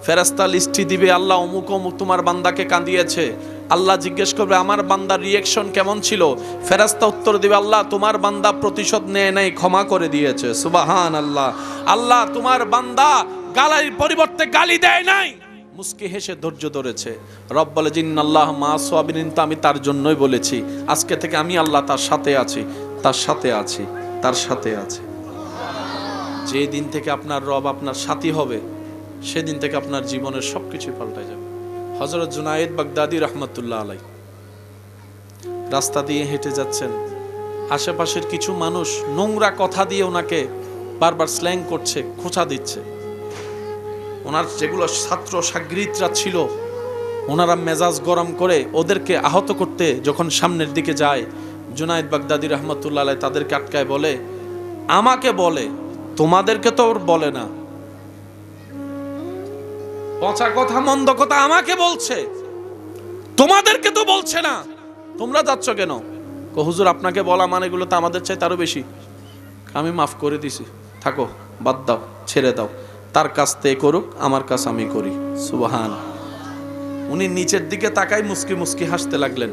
ফেরেশতা লিস্টি দিবে, আল্লাহ অমুক অমুক তোমার বান্দাকে কাঁদিয়েছে। আল্লাহ জিজ্ঞেস করবে আমার বান্দার রিয়াকশন কেমন ছিল? ফেরেশতা উত্তর দিবে, আল্লাহ তোমার বান্দা প্রতিশোধ নেয় নাই, ক্ষমা করে দিয়েছে। সুবহানাল্লাহ। আল্লাহ তোমার বান্দা গালির পরিবর্তে গালি দেয় নাই, মুস্কি হেসে ধৈর্য ধরেছে। রব বলে জিন্নাল্লাহ মা সাবিরিন, তো আমি তার জন্যই বলেছি আজকে থেকে আমি আল্লাহ তার সাথে আছি, তার সাথে আছি, তার সাথে আছি। যে দিন থেকে আপনার রব আপনার সাথী হবে সেদিন থেকে আপনার জীবনের সবকিছু পাল্টে যাবে। হযরত জুনায়েদ বাগদাদী রাহমাতুল্লাহ আলাইহি রাস্তা দিয়ে হেঁটে যাচ্ছেন, আশেপাশের কিছু মানুষ নোংরা কথা দিয়ে ওনাকে বারবার স্ল্যাং করছে, খোঁচা দিচ্ছে। ওনার যেগুলো ছাত্র শাগরিদরা ছিল ওনারা মেজাজ গরম করে ওদেরকে আহত করতে যখন সামনের দিকে যায়, জুনায়েদ বাগদাদী রাহমাতুল্লাহ আলাইহি তাদেরকে আটকায় বলে, আমাকে বলে, তোমাদেরকে তো ওর বলে না, পচা কথা মন্দ কথা আমাকে বলছে, তোমাদেরকে তো বলছে না, তোমরা যাচ্ছ কেন? হুজুর আপনাকে বলা মানে এগুলো তো আমাদের চাই তারও বেশি, আমি মাফ করে দিছি, থাকো, বাদ দাও, ছেড়ে দাও, তার কাছ থেকে করুক, আমার কাছ আমি করি। সুবহান। উনি নিচের দিকে তাকাই মুস্কি মুস্কি হাসতে লাগলেন।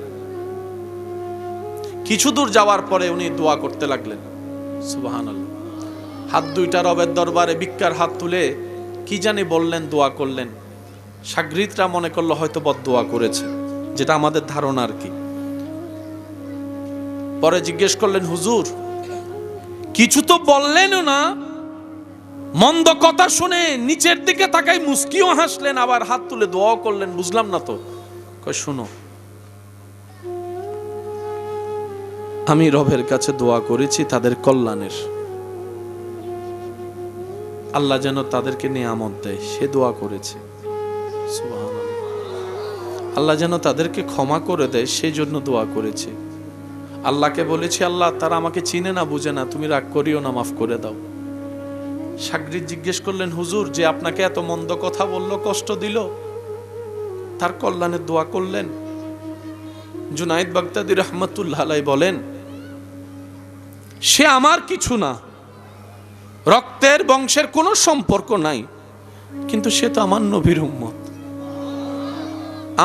কিছু দূর যাওয়ার পরে উনি দোয়া করতে লাগলেন। সুবহানাল্লাহ। হাত দুইটা রবের দরবারে ভিক্ষার হাত তুলে কি জানি বললেন, দোয়া করলেন। শাগরিদরা মনে করলো হয়তো বদদোয়া করেছে, যেটা আমাদের ধারণা আর কি। পরে জিজ্ঞেস করলেন, হুজুর কিছু তো বললেনও না, মন্দ কথা শুনে নিচের দিকে তাকাই মুস্কিও হাসলেন, আবার হাত তুলে দোয়াও করলেন, বুঝলাম না তো। কই শুনো, আমি রবের কাছে দোয়া করেছি তাদের কল্যাণের, আল্লাহ যেন তাদেরকে নিয়ামত দেয়, সে দোয়া করেছে। সুবহানাল্লাহ। আল্লাহ যেন তাদেরকে ক্ষমা করে দেয় সেই জন্য দোয়া করেছে। আল্লাহকে বলেছি, আল্লাহ তারা আমাকে চিনে না বুঝে না, তুমি রাগ করিও না, মাফ করে দাও। শাগরিদ জিজ্ঞেস করলেন, হুজুর যে আপনাকে এত মন্দ কথা বললো, কষ্ট দিল, তার কল্যাণের দোয়া করলেন? জুনায়েদ বাগদাদী রাহমাতুল্লাহ আলাইহি বলেন, সে আমার কিছু না, রক্তের বংশের কোনো সম্পর্ক নাই, কিন্তু সে তো আমার নবীর উম্মত।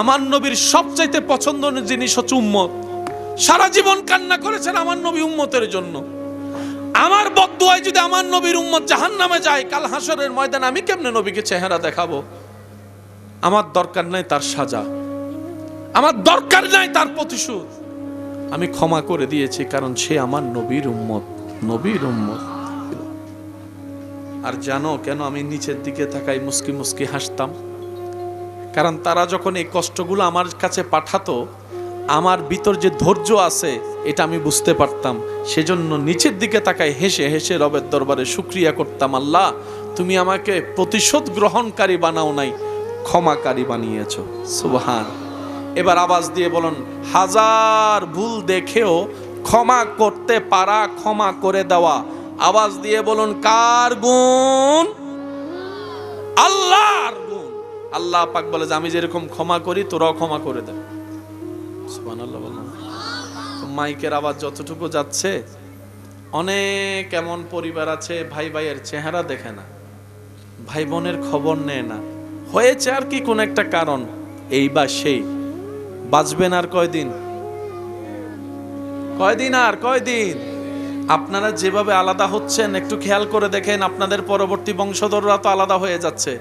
আমার নবীর সবচাইতে পছন্দের জিনিস হচ্ছে উম্মত। সারা জীবন কান্না করেছেন আমার নবী উম্মতের জন্য। আমার বদদুয়ায় যদি আমার নবীর উম্মত জাহান্নামে যায়, কাল হাসরের ময়দানে আমি কেমনে নবীকে চেহারা দেখাবো? আমার দরকার নাই তার সাজা, আমার দরকার নাই তার প্রতিশোধ, আমি ক্ষমা করে দিয়েছি, কারণ সে আমার নবীর উম্মত, নবীর উম্মত। আর জানো কেন আমি নিচের দিকে তাকাই মুস্কি মুস্কি হাসতাম? কারণ তারা যখন এই কষ্টগুলো আমার কাছে পাঠাতো, আমার ভিতর যে ধৈর্য আছে এটা আমি বুঝতে পারতাম, সেজন্য নিচের দিকে তাকাই হেসে হেসে রবের দরবারে শুকরিয়া করতাম, আল্লাহ তুমি আমাকে প্রতিশোধ গ্রহণকারী বানাও নাই, ক্ষমাকারী বানিয়েছো। সুবহান। এবার আওয়াজ দিয়ে বলুন, হাজার ভুল দেখেও ক্ষমা করতে পারা, ক্ষমা করে দেওয়া। আওয়াজ দিয়ে বলুন, কার গুণ? আল্লাহর গুণ। আল্লাহ পাক বলে যে আমি যেরকম ক্ষমা করি তোরাও ক্ষমা করে দে। সুবহানাল্লাহ বলুন। মাইকের আওয়াজ যতটুকু যাচ্ছে, অনেক এমন পরিবার আছে ভাই ভাইয়ের চেহারা দেখে না, ভাই বোনের খবর নেয় না, হয়েছে আর কি কোন একটা কারণ, এই বা সেই, বাঁচবেন আর কয়দিন, কয়দিন আর কয়দিন। আপনারা যেভাবে আলাদা হচ্ছেন একটু খেয়াল করে দেখেন, আপনাদের পরবর্তী বংশধররা তো আলাদা হয়ে যাচ্ছে।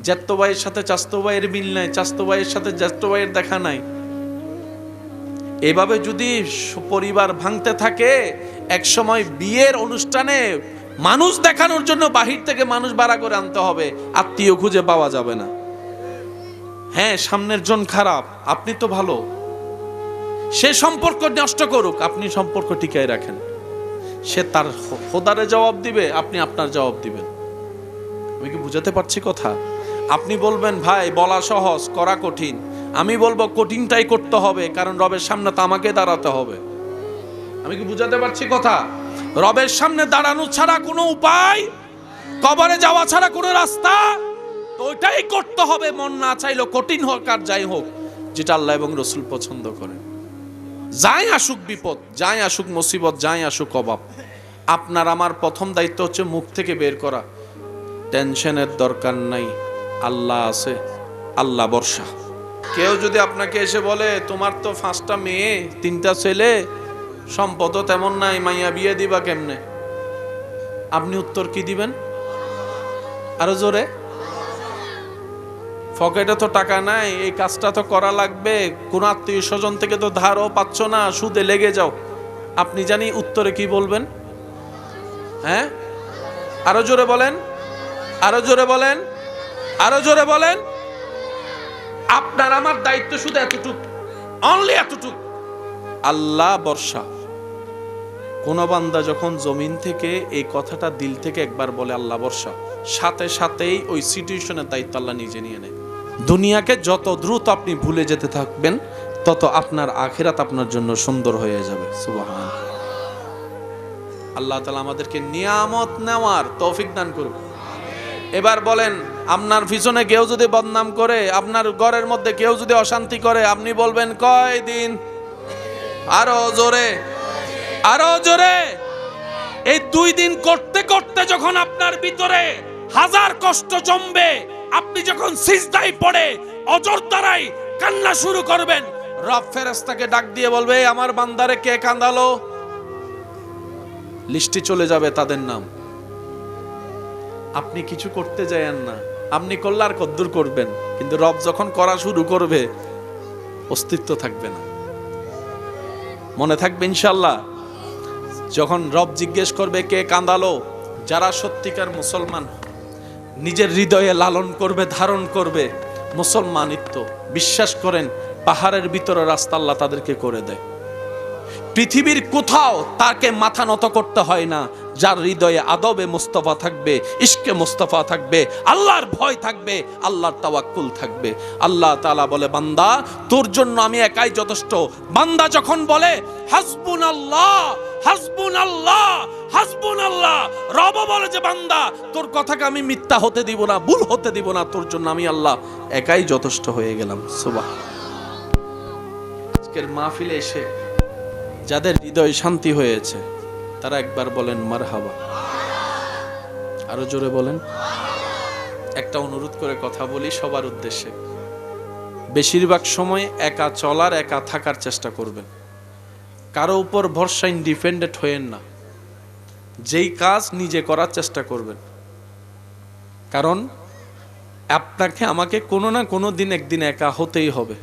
জ্যাঠতো ভাইয়ের সাথে চাচতো ভাইয়ের মিল নাই, চাচতো ভাইয়ের সাথে জ্যাঠতো ভাইয়ের দেখা নাই। এভাবে যদি পরিবার ভাঙতে থাকে, এক সময় বিয়ের অনুষ্ঠানে মানুষ দেখানোর জন্য বাহির থেকে মানুষ ভাড়া করে আনতে হবে, আত্মীয় খুঁজে পাওয়া যাবে না। হ্যাঁ, সামনের জন খারাপ, আপনি তো ভালো, সে সম্পর্ক নষ্ট করুক, আপনি সম্পর্ক টিকায় রাখেন। সে তার খোদারে জবাব দিবে, আপনি আপনার জবাব দিবেন। আমি কি বুঝাতে পারছি কথা? আপনি বলবেন ভাই বলা সহজ করা কঠিন, আমি বলবো কঠিনটাই করতে হবে, কারণ রবের সামনে তো আমাকে দাঁড়াতে হবে। আমি কি বুঝাতে পারছি কথা? রবের সামনে দাঁড়ানো ছাড়া কোনো উপায়, কবরে যাওয়া ছাড়া কোনো রাস্তা, তো ওইটাই করতে হবে, মন না চাইলেও, কঠিন হোক আর যাই হোক, যেটা আল্লাহ এবং রসুল পছন্দ করে। যাই আসুক বিপদ, যাই আসুক মুসিবত, যাই আসুক অভাব, আপনার আমার প্রথম দায়িত্ব হচ্ছে মুখ থেকে বের করা, টেনশনের দরকার নাই, আল্লাহ আছে, আল্লাহ ভরসা। কেউ যদি আপনাকে এসে বলে তোমার তো 5টা মেয়ে 3টা ছেলে, সম্পদও তেমন নাই, মাইয়া বিয়ে দিবা কেমনে, আপনি উত্তর কি দিবেন? আরো জোরে। পকেটে তো টাকা নাই, এই কাজটা তো করা লাগবে, কোন আত্মীয় স্বজন থেকে তো ধারও পাচ্ছ না, সুদে লেগে যাও, আপনি জানি উত্তরে কি বলবেন? হ্যাঁ, আরো জোরে বলেন, আরো জোরে বলেন, আরো জোরে বলেন। আপনার আমার দায়িত্ব শুধু এতটুক, অনলি এতটুক, আল্লাহ ভরসা। কোন বান্দা যখন জমিন থেকে এই কথাটা দিল থেকে একবার বলে আল্লাহ ভরসা, সাথে সাথেই ওই সিচুয়েশনের দায়িত্ব আল্লাহ নিজে নিয়ে নেয়। দুনিয়াকে যত দ্রুত আপনি ভুলে যেতে থাকবেন, তত আপনার আখিরাত আপনার জন্য সুন্দর হয়ে যাবে। সুবহানাল্লাহ। আল্লাহ তাআলা আমাদেরকে নিয়ামত নেওয়ার তৌফিক দান করুন। এবার বলেন, আপনার পিছনে কেউ যদি বদনাম করে, আপনার ঘরের মধ্যে কেউ যদি অশান্তি করে, আপনি বলবেন কয়দিন? আরো জোরে, আরো জোরে। এই 2 দিন করতে করতে যখন আপনার ভিতরে হাজার কষ্ট জমবে, আপনি যখন সিজদায় পড়ে অজর দ্বারাই কান্না শুরু করবেন, রব ফেরেশতাকে ডাক দিয়ে বলবে আমার বান্দারে কে কাঁদালো, লিস্টে চলে যাবে তাদের নাম। আপনি কিছু করতে যায়েন না, আপনি করলে আর কদ্দুর করবেন, কিন্তু রব যখন করা শুরু করবে অস্তিত্ব থাকবে না। মনে থাকবে ইনশাআল্লাহ। যখন রব জিজ্ঞেস করবে কে কাঁদালো, যারা সত্যিকার মুসলমান নিজের হৃদয়ে লালন করবে, ধারণ করবে মুসলমানিত্ব, বিশ্বাস করেন পাহাড়ের ভিতরে রাস্তা আল্লাহ তাদেরকে করে দেয়। পৃথিবীর কোথাও তাকে মাথা নত করতে হয় না, যার হৃদয়ে আদবে মুস্তাফা থাকবে, ইশকে মুস্তাফা থাকবে, আল্লাহর ভয় থাকবে, আল্লাহর তাওয়াক্কুল থাকবে। আল্লাহ তাআলা বলে বান্দা তোর জন্য আমি একাই যথেষ্ট। বান্দা যখন বলে হাসবুনাল্লাহ হাসবুনাল্লাহ হাসবুনাল্লাহ, রব বলে যে বান্দা তোর কথাকে আমি মিথ্যা হতে দিব না, ভুল হতে দিব না, তোর জন্য আমি আল্লাহ একাই যথেষ্ট হয়ে গেলাম। সুবহানাল্লাহ। আজকের মাহফিলে এসে যাদের হৃদয় শান্তি হয়েছে তারা একবার বলেন মারহাবা। আরো জোরে বলেন। একটা অনুরোধ করে কথা বলি সবার উদ্দেশ্যে, বেশিরভাগ সময় একা চলার, একা থাকার চেষ্টা করবেন। কারো উপর ভরসা ইন্ডিপেন্ডেন্ট হয়েন না, যেই কাজ নিজে করার চেষ্টা করবেন। কারণ আপনাকে আমাকে কোনো না কোনো দিন একদিন একা হতেই হবে।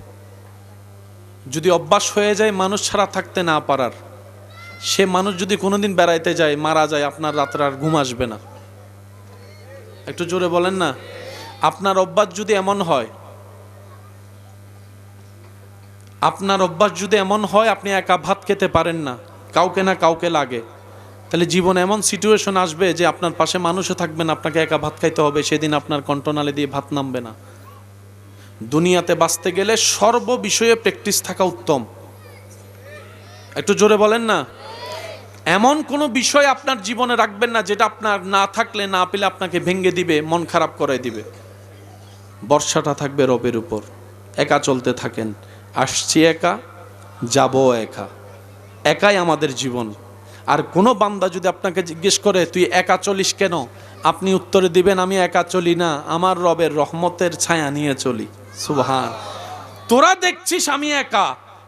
যদি অভ্যাস হয়ে যায় মানুষ ছাড়া থাকতে না পারার, সে মানুষ যদি কোনোদিন বেড়াইতে যায়, মারা যায়, আপনার রাত্রে আর ঘুম আসবে না। একটু জোরে বলেন না। আপনার অভ্যাস যদি এমন হয়, আপনার অভ্যাস যদি এমন হয় আপনি একা ভাত খেতে পারেন না, কাউকে না কাউকে লাগে, তাহলে জীবনে এমন সিচুয়েশন আসবে যে আপনার পাশে মানুষও থাকবে না, আপনাকে একা ভাত খাইতে হবে, সেদিন আপনার কণ্ঠনালী দিয়ে ভাত নামবে না। দুনিয়াতে বাঁচতে গেলে সর্ব বিষয়ে প্র্যাকটিস থাকা উত্তম। একটু জোরে বলেন না। এমন কোনো বিষয় আপনার জীবনে রাখবেন না যেটা আপনার না থাকলে, না পেলে আপনাকে ভেঙে দিবে, মন খারাপ করে দিবে। ভরসাটা থাকবে রবের উপর। একা চলতে থাকেন, আসছি একা, যাব একা, একাই আমাদের জীবন। আর কোনো বান্দা যদি আপনাকে জিজ্ঞেস করে তুই একা চলিস কেন, আপনি উত্তরে দিবেন আমি একা চলি না, আমার রবের রহমতের ছায়া নিয়ে চলি। সুবহান। তোরা দেখছিস আমি একা,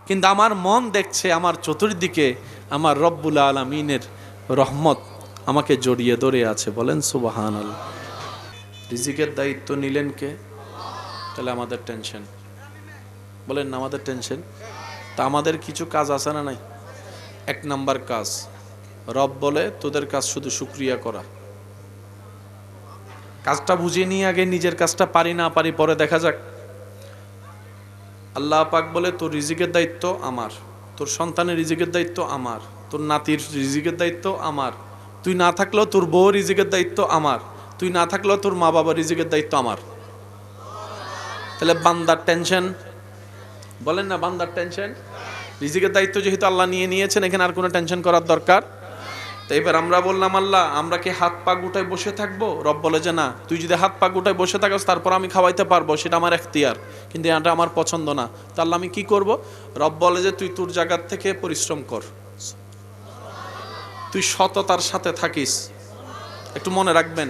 কিন্তু আমার মন দেখছে আমার চতুর্দিকে আমার রব্বুল আলামিনের রহমত আমাকে জড়িয়ে ধরে আছে। বলেন সুবহানাল্লাহ। রিজিকের দায়িত্ব নিলেন কে? তাহলে আমাদের টেনশন। বলেন না আমাদের টেনশন। তা আমাদের কিছু কাজ আছে না নাই? 1 নাম্বার কাজ, রব বলে তোদের কাজ শুধু শুকরিয়া করা। কাজটা বুঝিয়ে নিয়ে আগে নিজের কাজটা পারি না পারি পরে দেখা যাক। আল্লাহ পাক বলে তোর রিজিকের দায়িত্ব আমার, তোর সন্তানের রিজিকের দায়িত্ব আমার, তোর নাতির রিজিকের দায়িত্ব আমার, তুই না থাকলেও তোর বউ রিজিকের দায়িত্ব আমার, তুই না থাকলেও তোর মা বাবার রিজিকের দায়িত্ব আমার। তাহলে বান্দার টেনশন, বলেন না বান্দার টেনশন। রিজিকের দায়িত্ব যেহেতু আল্লাহ নিয়ে নিয়েছেন, এখানে আর কোনো টেনশন করার দরকার। তো এবার আমরা বললাম আল্লাহ আমরা কি হাত পা গুটায় বসে থাকবো? রব বলে যে না, তুই যদি হাত পা গুটায় বসে থাকস তারপর আমি খাওয়াইতে পারবো, সেটা আমার এখতিয়ার, কিন্তু এটা আমার পছন্দ না। তাহলে আমি কি করব? রব বলে যে তুই তোর জায়গার থেকে পরিশ্রম কর, তুই সততার সাথে থাকিস। একটু মনে রাখবেন,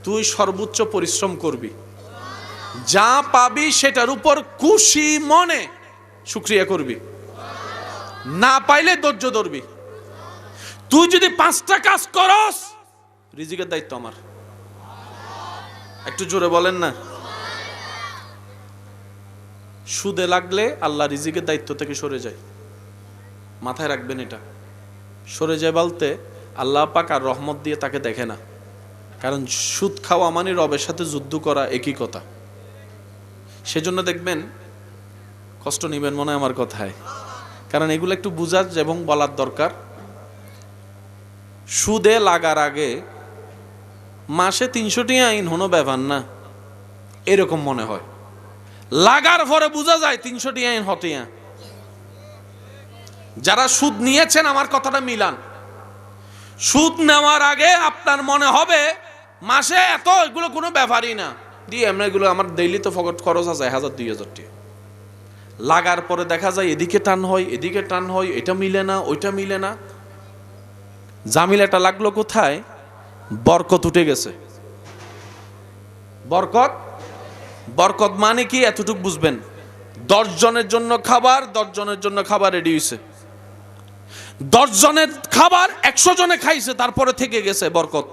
তুই সর্বোচ্চ পরিশ্রম করবি। যা পাবি সেটার উপর খুশি মনে শুকরিয়া করবি, না পাইলে ধৈর্য ধরবি। তুই যদি 5টা কাজ করস, রিজিকের দায়িত্ব আমার। একটু জোরে বলেন না। সুদে লাগলে আল্লাহ রিজিকের দায়িত্ব থেকে সরে যায়, মাথায় রাখবেন এটা। সরে যায় বলতে আল্লাহ পাক আর রহমত দিয়ে তাকে দেখে না, কারণ সুদ খাওয়া মানে রবের সাথে যুদ্ধ করা, একই কথা। সেজন্য দেখবেন, কষ্ট নিবেন মনে হয় আমার কথায়, কারণ এগুলো একটু বুঝার এবং বলার দরকার। সুদে লাগার আগে মাসে 300 টাকা আইন হনো ব্যাপার না, এরকম মনে হয়। লাগার পরে বোঝা যায় 300 টাকা আইন হতিয়া। যারা সুদ নিয়েছেন আমার কথাটা মিলান। সুদ নেওয়ার আগে আপনার মনে হবে মাসে এত, এগুলো কোনো ব্যাপারই না, দিয়ে আমরা এগুলো আমার ডেইলি তো ফকট খরচ আছে 1000-2000 টাকা। লাগার পরে দেখা যায় এদিকে টান হয়, এদিকে টান হয়, এটা মিলে না, ওইটা মিলে না। জামিলাটা লাগলো কোথায়? বরকত উঠে গেছে। বরকত, বরকত মানে কি এতটুকু বুঝবেন, 10 জনের জন্য খাবার, 10 জনের জন্য খাবার রেডি হয়েছে। 10 জনের খাবার 100 জনে খাইছে, তারপরে থেকে গেছে বরকত।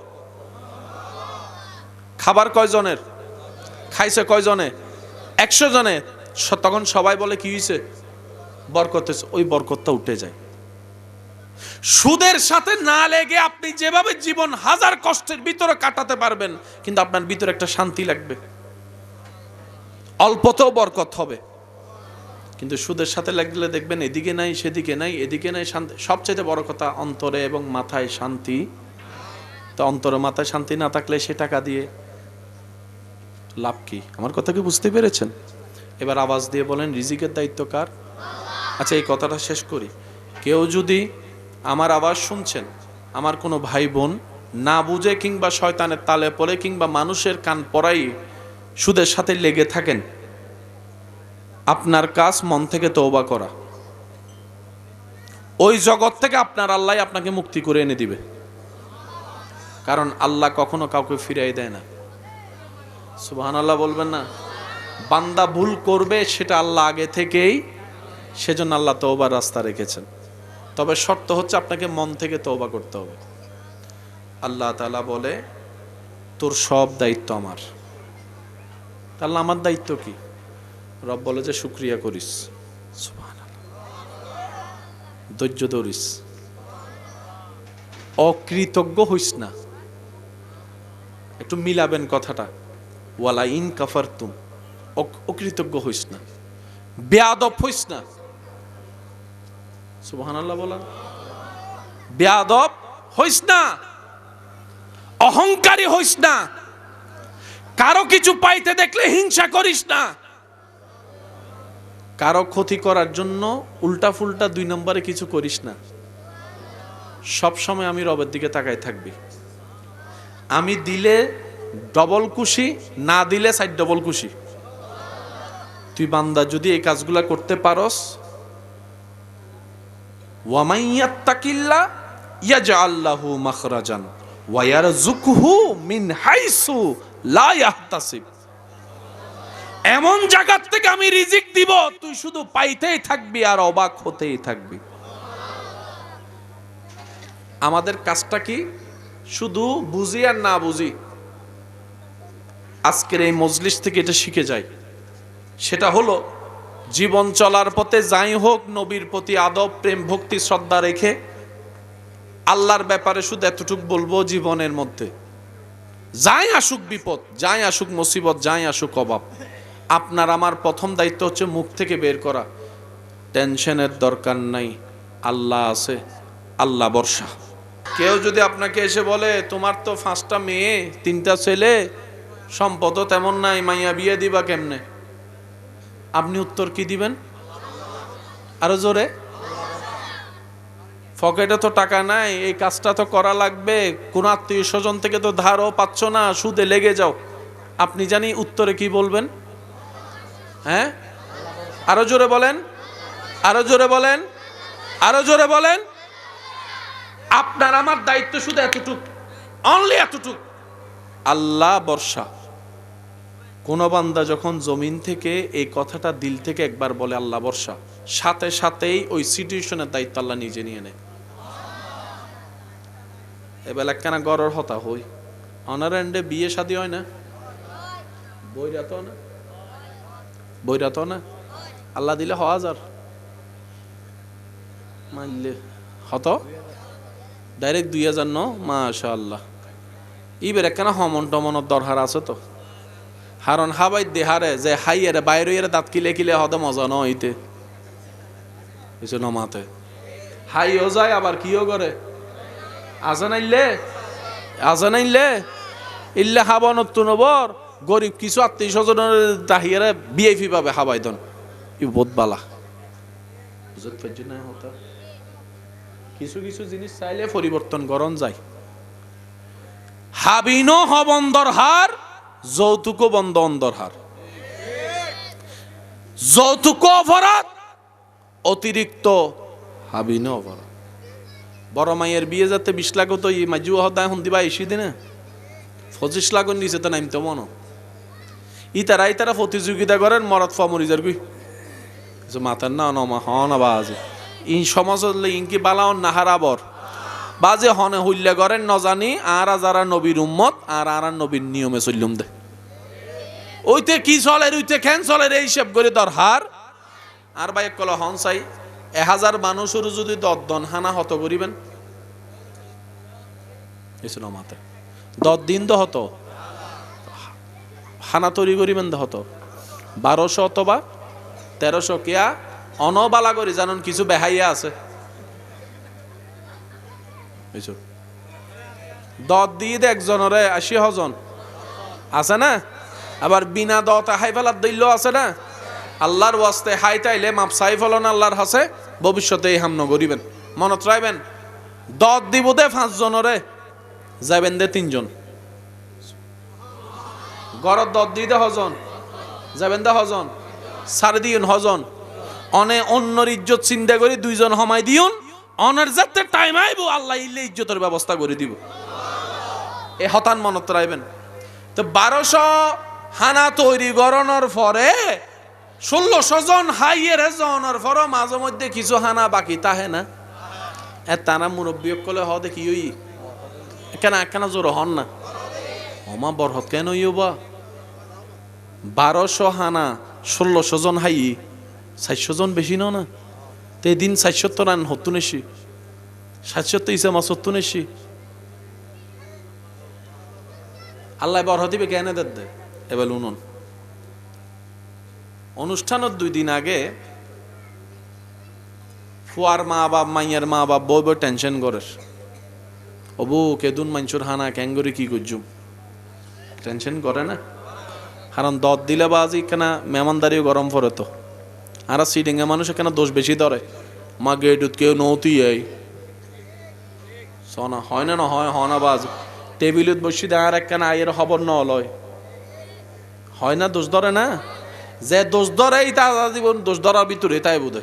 খাবার কয় জনের খাইছে? কয় জনে? 100 জনে। তখন সবাই বলে কি হয়েছে? বরকত হয়েছে। ওই বরকতটা উঠে যায়। সুদের সাথে না লেগে আপনি যেভাবে জীবন হাজার কষ্টের ভিতরে কাটাতে পারবেন, কিন্তু আপনার ভিতরে একটা শান্তি লাগবে, অল্পতেও বরকত হবে। কিন্তু সুদের সাথে লাগলে দেখবেন এদিকে নাই, সেদিকে নাই, এদিকে নাই, শান্তি। সবচেয়ে বড় কথা অন্তরে এবং মাথায় শান্তি। তো অন্তরে মাথায় শান্তি না থাকলে সে টাকা দিয়ে লাভ কি? আমার কথা কি বুঝতে পেরেছেন? এবার আওয়াজ দিয়ে বলেন, রিজিকের দায়িত্ব কার? আচ্ছা, এই কথাটা শেষ করি। কেউ যদি আমার আওয়াজ শুনছেন, আমার কোনো ভাই বোন না বুঝে কিংবা শয়তানের তালে পড়ে কিংবা মানুষের কান পড়াই সুদের সাথে লেগে থাকেন, আপনার কাজ মন থেকে তওবা করা। ওই জগৎ থেকে আপনার আল্লাহ আপনাকে মুক্তি করে এনে দিবে, কারণ আল্লাহ কখনো কাউকে ফিরাই দেয় না। সুবহানাল্লাহ বলবেন না? বান্দা ভুল করবে সেটা আল্লাহ আগে থেকেই, সেজন্য আল্লাহ তওবার রাস্তা রেখেছেন। তবে শর্ত হচ্ছে আপনাকে মন থেকে তওবা করতে হবে। আল্লাহ তাআলা বলে, তোর সব দায়িত্ব আমার। তাহলে আমার দায়িত্ব কি? রব বলে যে শুকরিয়া করিস, সুবহানাল্লাহ, ধৈর্য ধরিস, অকৃতজ্ঞ হইস না। একটু মিলাবেন কথাটা, ওয়ালা ইন কাফারতুম, অকৃতজ্ঞ হইস না, বেয়াদব হইস না। সুবহানাল্লাহ বলা, বেয়াদব হইস না, অহংকারী হইস না, কারো কিছু পাইতে দেখলে হিংসা করিস না, কারো ক্ষতি করার জন্য উল্টা ফুলটা 2 নম্বরে কিছু করিস না। সব সময় আমি রবের দিকে তাকাই থাকবি। আমি দিলে ডবল খুশি, না দিলে 4 ডবল খুশি। তুই বান্দা যদি এই কাজগুলা করতে পারস, ওয়া মান ইয়াত্তাকিল্লাহ ইয়াজআল লাহু মাখরাজান ওয়া ইয়ারযুকহু মিন হাইসু লা ইয়াহতাসিব। এমন জায়গা থেকে আমি রিজিক দিব, তুই শুধু পাইতেই থাকবি আর অবাক হতেই থাকবি। আমাদের কাজটা কি? শুধু বুঝি আর না বুঝি। আজকের এই মজলিস থেকে এটা শিখে যাই। সেটা হলো, জীবন চলার পথে যাই হোক, নবীর প্রতি আদব, প্রেম, ভক্তি, শ্রদ্ধা রেখে আল্লাহর ব্যাপারে শুধু এতটুকু বলবো, জীবনের মধ্যে যাই আসুক বিপদ, যাই আসুক মুসিবত, যাই আসুক অভাব, আপনার আমার প্রথম দায়িত্ব হচ্ছে মুখ থেকে বের করা, টেনশনের দরকার নাই, আল্লাহ আছে, আল্লাহ ভরসা। কেউ যদি আপনাকে এসে বলে তোমার তো 5টা মেয়ে 3টা ছেলে, সম্পদও তেমন নাই, মাইয়া বিয়ে দিবা কেমনে? আপনি উত্তর কি দিবেন? আরো জোরে। পকেটে তো টাকা নাই, এই কাজটা তো করা লাগবে, কোন আত্মীয় স্বজন থেকে তো ধারও পাচ্ছ না, সুদে লেগে যাও। আপনি জানি উত্তরে কি বলবেন? হ্যাঁ, আরো জোরে বলেন, আরো জোরে বলেন, আরো জোরে বলেন। আপনার আমার দায়িত্ব শুধু এতটুক, অনলি এতটুক, আল্লাহ ভরসা। কোন বান্দা যখন জমিন থেকে এই কথাটা দিল থেকে একবার বলে আল্লাহ ভরসা, সাথে সাথেই ওই সিচুয়েশনের দায়িত্ব আল্লাহ নিজে নিয়ে নেয়। এবেলা কেন গড়র হতা হই অনার এন্ডে বিয়ে শাদী হয় না, বইরাত না, বইরাত না, আল্লাহ দিলে 1000 মানলে হত ডাইরেক্ট 2000 ন, মাশাআল্লাহ। ইবের একখানা হমন টমনের দরকার আছে তো, হারণ হাবাই দেহারে যে হাইয়ের বাইরে দাঁত কিলে কিলে হতে মজা ন হইতে কিছু নমাতে হাইও যায় আবার কিও করে আজানাইলে ইল্লে হাবা নতুন বর গরিব কিছু আত্মীয় স্বজনের তাহিয়ারে বিআইপি পাবে হাবাই দন ই বহুত বালা বুঝতে পারছি না। হতা কিছু কিছু জিনিস চাইলে পরিবর্তন করণ যায়। হাবিনো হবন্দর হার, যৌতুক বন্ধ অন্দর হার। যৌতুক অপরাধ, অতিরিক্ত হাবিনো অপরাধ। বড় মাইয়ের বিয়ে যাতে 20 লাখ তো এই মাঝু হদায় হুন দিবা 80 দিনে 25 লাখ নিচে তো নামতে মনো ইতারা প্রতিযোগিতা করেন মরদ ফা মরিজার গুই মাথার না নমা হন আবাজ ইন সমাজ ইনকি বালাও নাহারাবর বাজে হনে হইলে করেন ন জানি আর যারা নবীর উম্মত আর নবীর নিয়মে চললুম দে ওইতে কি চলে ওইতে কেন চলে এই হিসাব করে দরহার। আর ভাই কল হন চাই 1000 মানুষের যদি 10 দন হানা হত করিবেন এসে মাতে 10 দিন তো হতো হানা তৈরি করিবেন তো হতো 1200 অথবা 1300 কেয়া অনবালা করি জানুন কিছু বেহাইয়া আছে 10 দিয়ে একজনরে 80 জন আছে না, আবার বিনা দতা হাই ফেলার দৈল্য আছে না। আল্লাহর ওয়াস্তে হাই তাইলে মাপ সাই ফলন আল্লাহর হাসে ভবিষ্যতে এই হামন করিবেন মনত রাখবেন। 10 দিব দে 5 জনরে যাবেন দে 3 জন গড় 10 দিতে হজন যাবেন দে হজন সার দিন হজন অনে অন্যর ইজ্জত চিন্তা করি 2 জন হমাই দিউন অনার যাতে টাইম আইব আল্লাহ ইল্লে ইজ্জতের ব্যবস্থা করে দিব এ হতান মনত রাখবেন। তো 1200 হানা তৈরি করানোর পরে 1600 জন হাইয়ের জনের পরে মাঝে মধ্যে কিছু হানা বাকি তাহে না এ তারা মুরব্বী কলে হ দেখি ওই কেন জোর হন না হমা বরহত কেন ইবা 1200 হানা 1600 জন হাই 400 জন বেশি না তে দিন 470 রান হতুন এসি 770 ইসা মাস হতুন এসি আল্লাহ বরহত দিবে কেন দে এবার উনুন অনুষ্ঠানের 2 দিন আগে ফুয়ার মা বাপ মাইয়ার মা বাপ বই টেনশন করে অবু কেদুন মাঞ্চুর হানা ক্যাঙ্গরি কি করছুম টেনশন করে না, কারণ 10 দিলে বাজি কেনা মেহমানদারিও গরম পড়ে তো আর সিটিংয়ে মানুষ কেন দোষ বেশি ধরে মা গেটুত কেউ নৌতুই এই সনা হয় না হয় না বাজ টেবিলত বসি দেয়ার একখানা আয়ের খবর ন লয় হয় না দোষ ধরে না যে দোষ ধরে তা জীবন দোষ ধরার ভিতরে তাই বোধ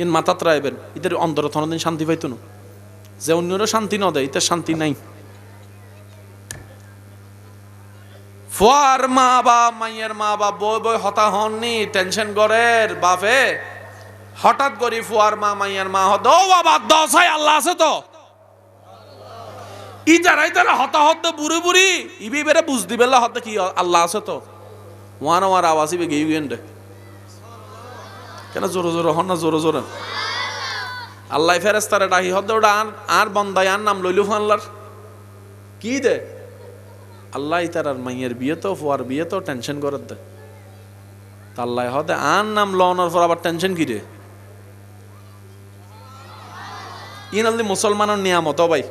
ইন মাথাত রাখবেন এদের অন্তর থনদিন শান্তি পাইতো না যে অন্যরা শান্তি ন দেয় এদের শান্তি নাই। ফুয়ার মা বাপ মাইয়ের মা বাপ বই হতা হননি টেনশন করের বাপে হঠাৎ করি ফুয়ার মা মাইয়ের মা হত ও বাবা দশাই আল্লাহ আছে তো ইতারা হতা হত বুড়ি বুড়ি ইবি বেড়ে বুঝ দিবে হতে কি আল্লাহ আছে তো ওয়ার আওয়াজ ইবে গেই গেন্ডে কেন জোরে হন না জোরে আল্লাহ ফেরেস্তারে ডাহি হতে ওটা আর বন্দায় আর নাম লইলু আল্লাহর কি দে আল্লাহ তার মাইয়ের বিয়ে তো ফুয়ার বিয়ে তো টেনশন করে দে আল্লাহ হতে আর নাম লওয়ানোর পর আবার টেনশন কি রে ইন আল্লি মুসলমানের নিয়ামত ভাই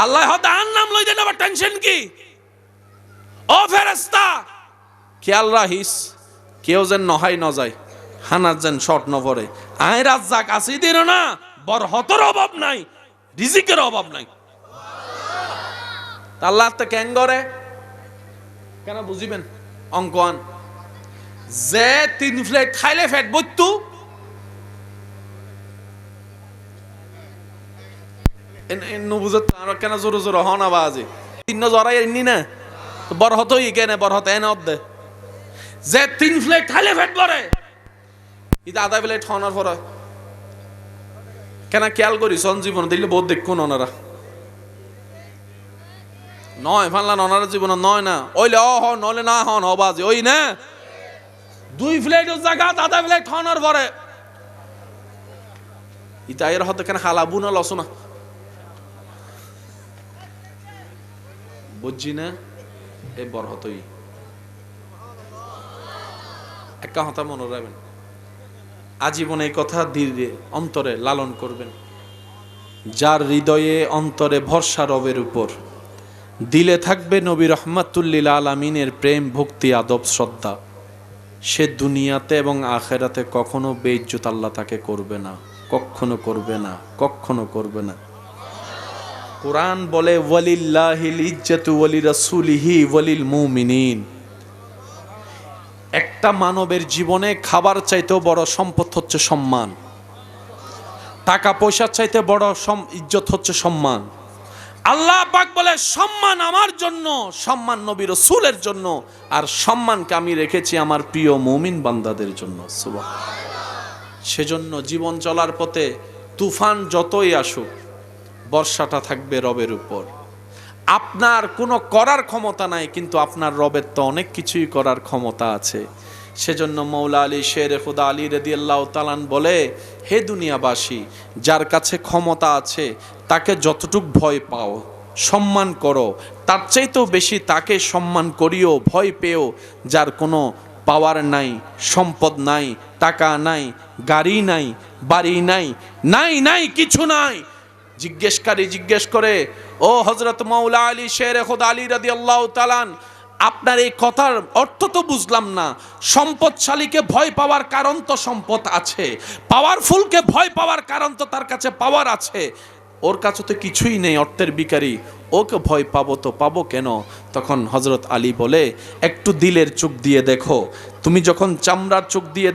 আল্লাহ হতে আর নাম লই দেন আবার টেনশন কি ও ফেরেশতা খেয়াল রাখিস কেউ যেন নহাই ন যায় হানার যেন শর্ট ন পড়ে আয় রাজ্জাক আসি দিন না বরহতর অভাব নাই রিজিকের অভাব নাই আল্লাহ তো কেন করে কেন বুঝিবেন অঙ্কন যে 3 প্লেট খাইলে ফেট বইতু কেন জোরে হন আবাজে 3 জরাই এমনি না বড় হতই কেনে বড় হতে এনে অর্ধে যে 3 প্লেট খাইলে ফেট ভরে এটা আধা প্লেট খাওয়ানোর পরে কেন খেয়াল করি জীবন দিলে বহুত দেখুন ওনারা নয় ফানলা ওনারা জীবন নয় না ওইলে হ নলে না হন হবাজি ওই না 2 প্লেট জায়গা আধা প্লেট খাওয়ানোর পরে ইটা এর হতে কেন হালাবু না লস না বুঝছি না এ বড় হতই একটা কথা মনে রাখবেন আজীবন এই কথা ধীরে অন্তরে লালন করবেন যার হৃদয়ে অন্তরে ভরসা রবের উপর দিলে থাকবে নবী রহমাতুল্লিল আলামিনের প্রেম ভক্তি আদব শ্রদ্ধা সে দুনিয়াতে এবং আখেরাতে কখনো বেইজ্জত আল্লাহ তাকে করবে না কখনো করবে না কখনো করবে না কুরআন বলে ওয়ালিল্লাহিল ইজ্জাতু ওয়ালি রাসূলিহি ওয়ালিল মুমিনিন একটা মানবের জীবনে খাবার চাইতেও বড় সম্পদ হচ্ছে সম্মান টাকা পয়সার চাইতে বড় ইজ্জত হচ্ছে সম্মান আল্লাহ পাক বলে সম্মান আমার জন্য সম্মান নবী রাসূলের জন্য আর সম্মানকে আমি রেখেছি আমার প্রিয় মুমিন বান্দাদের জন্য সুবহানাল্লাহ সেজন্য জীবন চলার পথে তুফান যতই আসুক বর্ষাটা থাকবে রবের উপর আপনার কোনো করার ক্ষমতা নাই কিন্তু আপনার রবের তো অনেক কিছুই করার ক্ষমতা আছে সেজন্য মৌলা আলী শের খুদা আলী রাদিয়াল্লাহু তাআলা বলে হে দুনিয়াবাসী যার কাছে ক্ষমতা আছে তাকে যতটুক ভয় পাও সম্মান করো তার চাইতেও বেশি তাকে সম্মান করিও ভয় পেও যার কোনো পাওয়ার নাই সম্পদ নাই টাকা নাই গাড়ি নাই বাড়ি নাই নাই নাই কিছু নাই জিজ্ঞেসকারী জিজ্ঞেস করে ও হযরত মাওলা আলী শের খুদা আলী রাদিয়াল্লাহু তাআলা আপনার এই কথার অর্থ তো বুঝলাম না সম্পদশালীকে ভয় পাওয়ার কারণ তো সম্পদ আছে পাওয়ারফুলকে ভয় পাওয়ার কারণ তো তার কাছে পাওয়ার আছে ওর কাছে তো কিছুই নেই অর্থের ভিখারি ওকে ভয় পাবো তো পাবো কেন তখন হযরত আলী বলে একটু দিলের চোখ দিয়ে দেখো তুমি যখন চামড়ার চোখ দিয়ে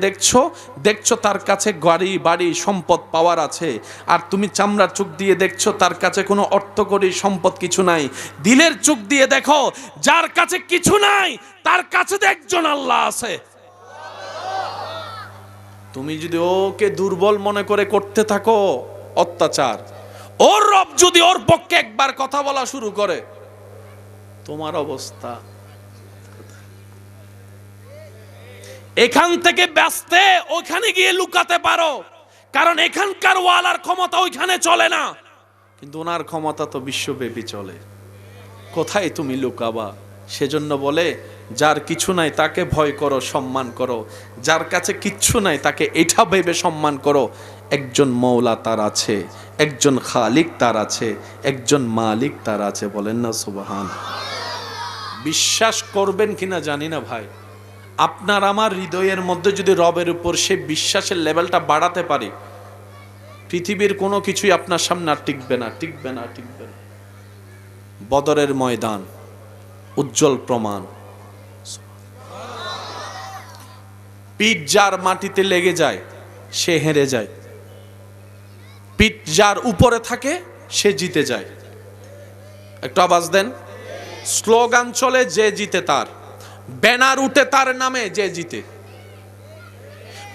দেখছো তার কাছে গাড়ি বাড়ি সম্পদ পাওয়ার আছে আর তুমি চামড়ার চোখ দিয়ে দেখছো তার কাছে কোনো অর্থকরী সম্পদ কিছু নাই দিলের চোখ দিয়ে দেখো যার কাছে কিছু নাই তার কাছে তো একজন আল্লাহ আছে তুমি যদি ওকে দুর্বল মনে করে করতে থাকো অত্যাচার ওর রব যদি ওর পক্ষে একবার কথা বলা শুরু করে তোমার অবস্থা এখান থেকে বাঁচতে ওখানে গিয়ে লুকাতে পারো কারণ এখানকার ওয়ালার ক্ষমতা ওইখানে চলে না কিন্তু ওনার ক্ষমতা তো বিশ্বব্যাপী চলে কোথায় তুমি লুকাবা সেজন্য বলে যার কিছু নাই তাকে ভয় করো সম্মান করো যার কাছে কিচ্ছু নাই তাকে এটা ভেবে সম্মান করো একজন মওলা তার আছে একজন খালিক তার আছে একজন মালিক তার আছে বলেন না সুবহানাল্লাহ বিশ্বাস করবেন কিনা জানি না ভাই আপনার আমার হৃদয়ের মধ্যে যদি রবের উপর সেই বিশ্বাসের লেভেলটা বাড়াতে পারি পৃথিবীর কোনো কিছুই আপনার সামনে আর টিকবে না টিকবে না টিকবে না বদরের ময়দান উজ্জ্বল প্রমাণ পিঠ যার মাটিতে লেগে যায় সে হেরে যায় পিঠ যার উপরে থাকে সে জিতে যায় একটু আওয়াজ দেন স্লোগান চলে যে জিতে তার ব্যানার উঠে তার নামে যে জিতে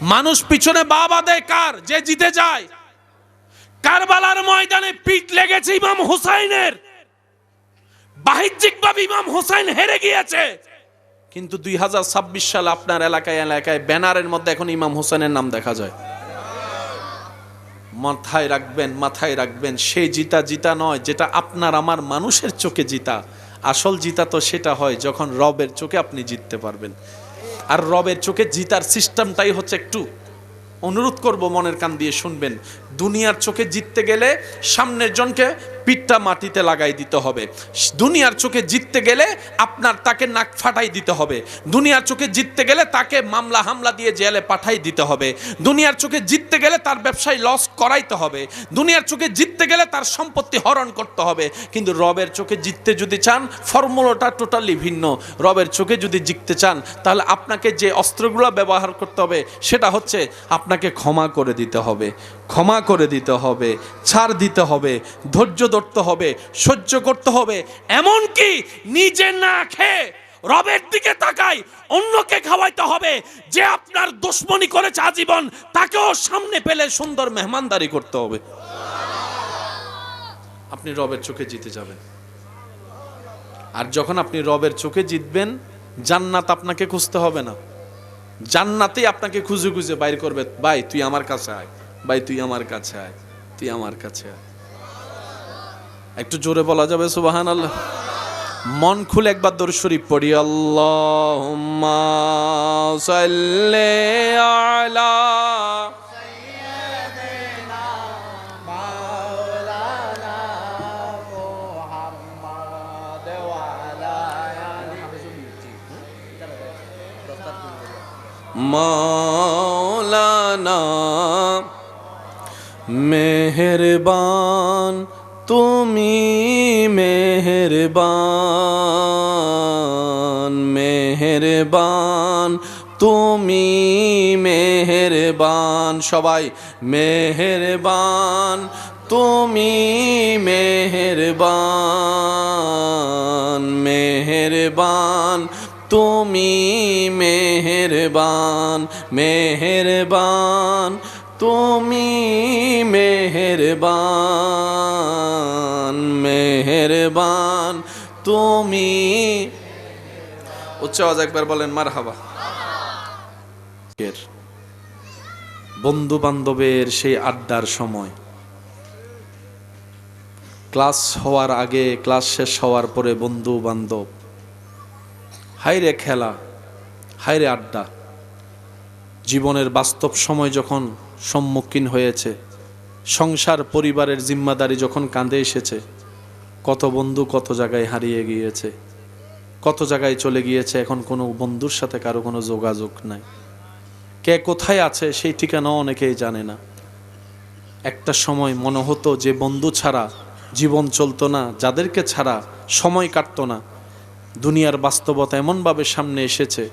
মানুষ পিছনে বাবা দেয় কার যে জিতে যায় কারবালার ময়দানে পিঠ লেগেছে ইমাম হুসাইনের বাহ্যিকভাবে ইমাম হুসাইন হেরে গিয়েছে কিন্তু 2026 সালে আপনার এলাকায় এলাকায় ব্যানারের মধ্যে এখন ইমাম হুসাইনের নাম দেখা যায় মাথায় রাখবেন সেই জিতা নয় যেটা আপনার আমার মানুষের চোখে জিতা আসল জিতা তো সেটা হয় যখন রবের চোখে আপনি জিততে পারবেন আর রবের চোখে জিতার সিস্টেমটাই হচ্ছে একটু অনুরোধ করব মনের কান দিয়ে শুনবেন দুনিয়ার চোখে জিততে গেলে সামনের জনকে পিঠটা মাটিতে লাগাই দিতে হবে দুনিয়ার চোখে জিততে গেলে আপনার তাকে নাক ফাটাই দিতে হবে দুনিয়ার চোখে জিততে গেলে তাকে মামলা হামলা দিয়ে জেলে পাঠাই দিতে হবে দুনিয়ার চোখে জিততে গেলে তার ব্যবসায় লস করাইতে হবে দুনিয়ার চোখে জিততে গেলে তার সম্পত্তি হরণ করতে হবে কিন্তু রবের চোখে জিততে যদি চান ফর্মুলাটা টোটালি ভিন্ন রবের চোখে যদি জিততে চান তাহলে আপনাকে যে অস্ত্রগুলো ব্যবহার করতে হবে সেটা হচ্ছে আপনাকে ক্ষমা করে দিতে হবে ক্ষমা করে দিতে হবে, ছাড় দিতে হবে, ধৈর্য ধরতে হবে, সহ্য করতে হবে। এমনকি নিজে না খেয়ে রবের দিকে তাকাই অন্যকে খাওয়াইতে হবে। যে আপনার দুশমনি করেছে আজীবন, তাকেও সামনে পেলে সুন্দর মেহমানদারি করতে হবে। আপনি রবের চোখে জিতে যাবেন। আর যখন আপনি রবের চোখে জিতবেন, জান্নাত আপনাকে খুঁজতে হবে না, জান্নাতেই আপনাকে খুঁজে খুঁজে বাইর করবে। ভাই তুই আমার কাছে আয়, ভাই তুই আমার কাছে আয়, তুই আমার কাছে আয়। একটু জোরে বলা যাবে সুবহানাল্লাহ? মন খুলে একবার দরুদ শরীফ পড়ি। আল্লাহুম্মা সাল্লি আলা সাইয়্যিদিনা মাওলানা মুহাম্মদ ওয়া আলা মাওলানা। মেহেরবান তুমি মেহেরবান, মেহেরবান তুমি মেহেরবান। সবাই মেহেরবান তুমি মেহেরবান, মেহেরবান তুমি মেহেরবান, মেহেরবান তুমি মেহেরবান, মেহেরবান তুমি। উচ্চ আওয়াজ একবার বলেন মারহাবা। বন্ধু বান্ধবের সেই আড্ডার সময়, ক্লাস হওয়ার আগে, ক্লাস শেষ হওয়ার পরে বন্ধু বান্ধব, হাইরে খেলা, হাইরে আড্ডা। জীবনের বাস্তব সময় যখন সম্মুখীন হয়েছে, সংসার পরিবারের জিম্মাদারি যখন কাঁধে এসেছে, কত বন্ধু কত জায়গায় হারিয়ে গিয়েছে, কত জায়গায় চলে গিয়েছে। এখন কোনো বন্ধুর সাথে কারো কোনো যোগাযোগ নাই। কে কোথায় আছে সেই ঠিকানা অনেকেই জানে না। একটা সময় মনে হতো যে বন্ধু ছাড়া জীবন চলতো না, যাদেরকে ছাড়া সময় কাটতো না। দুনিয়ার বাস্তবতা এমনভাবে সামনে এসেছে,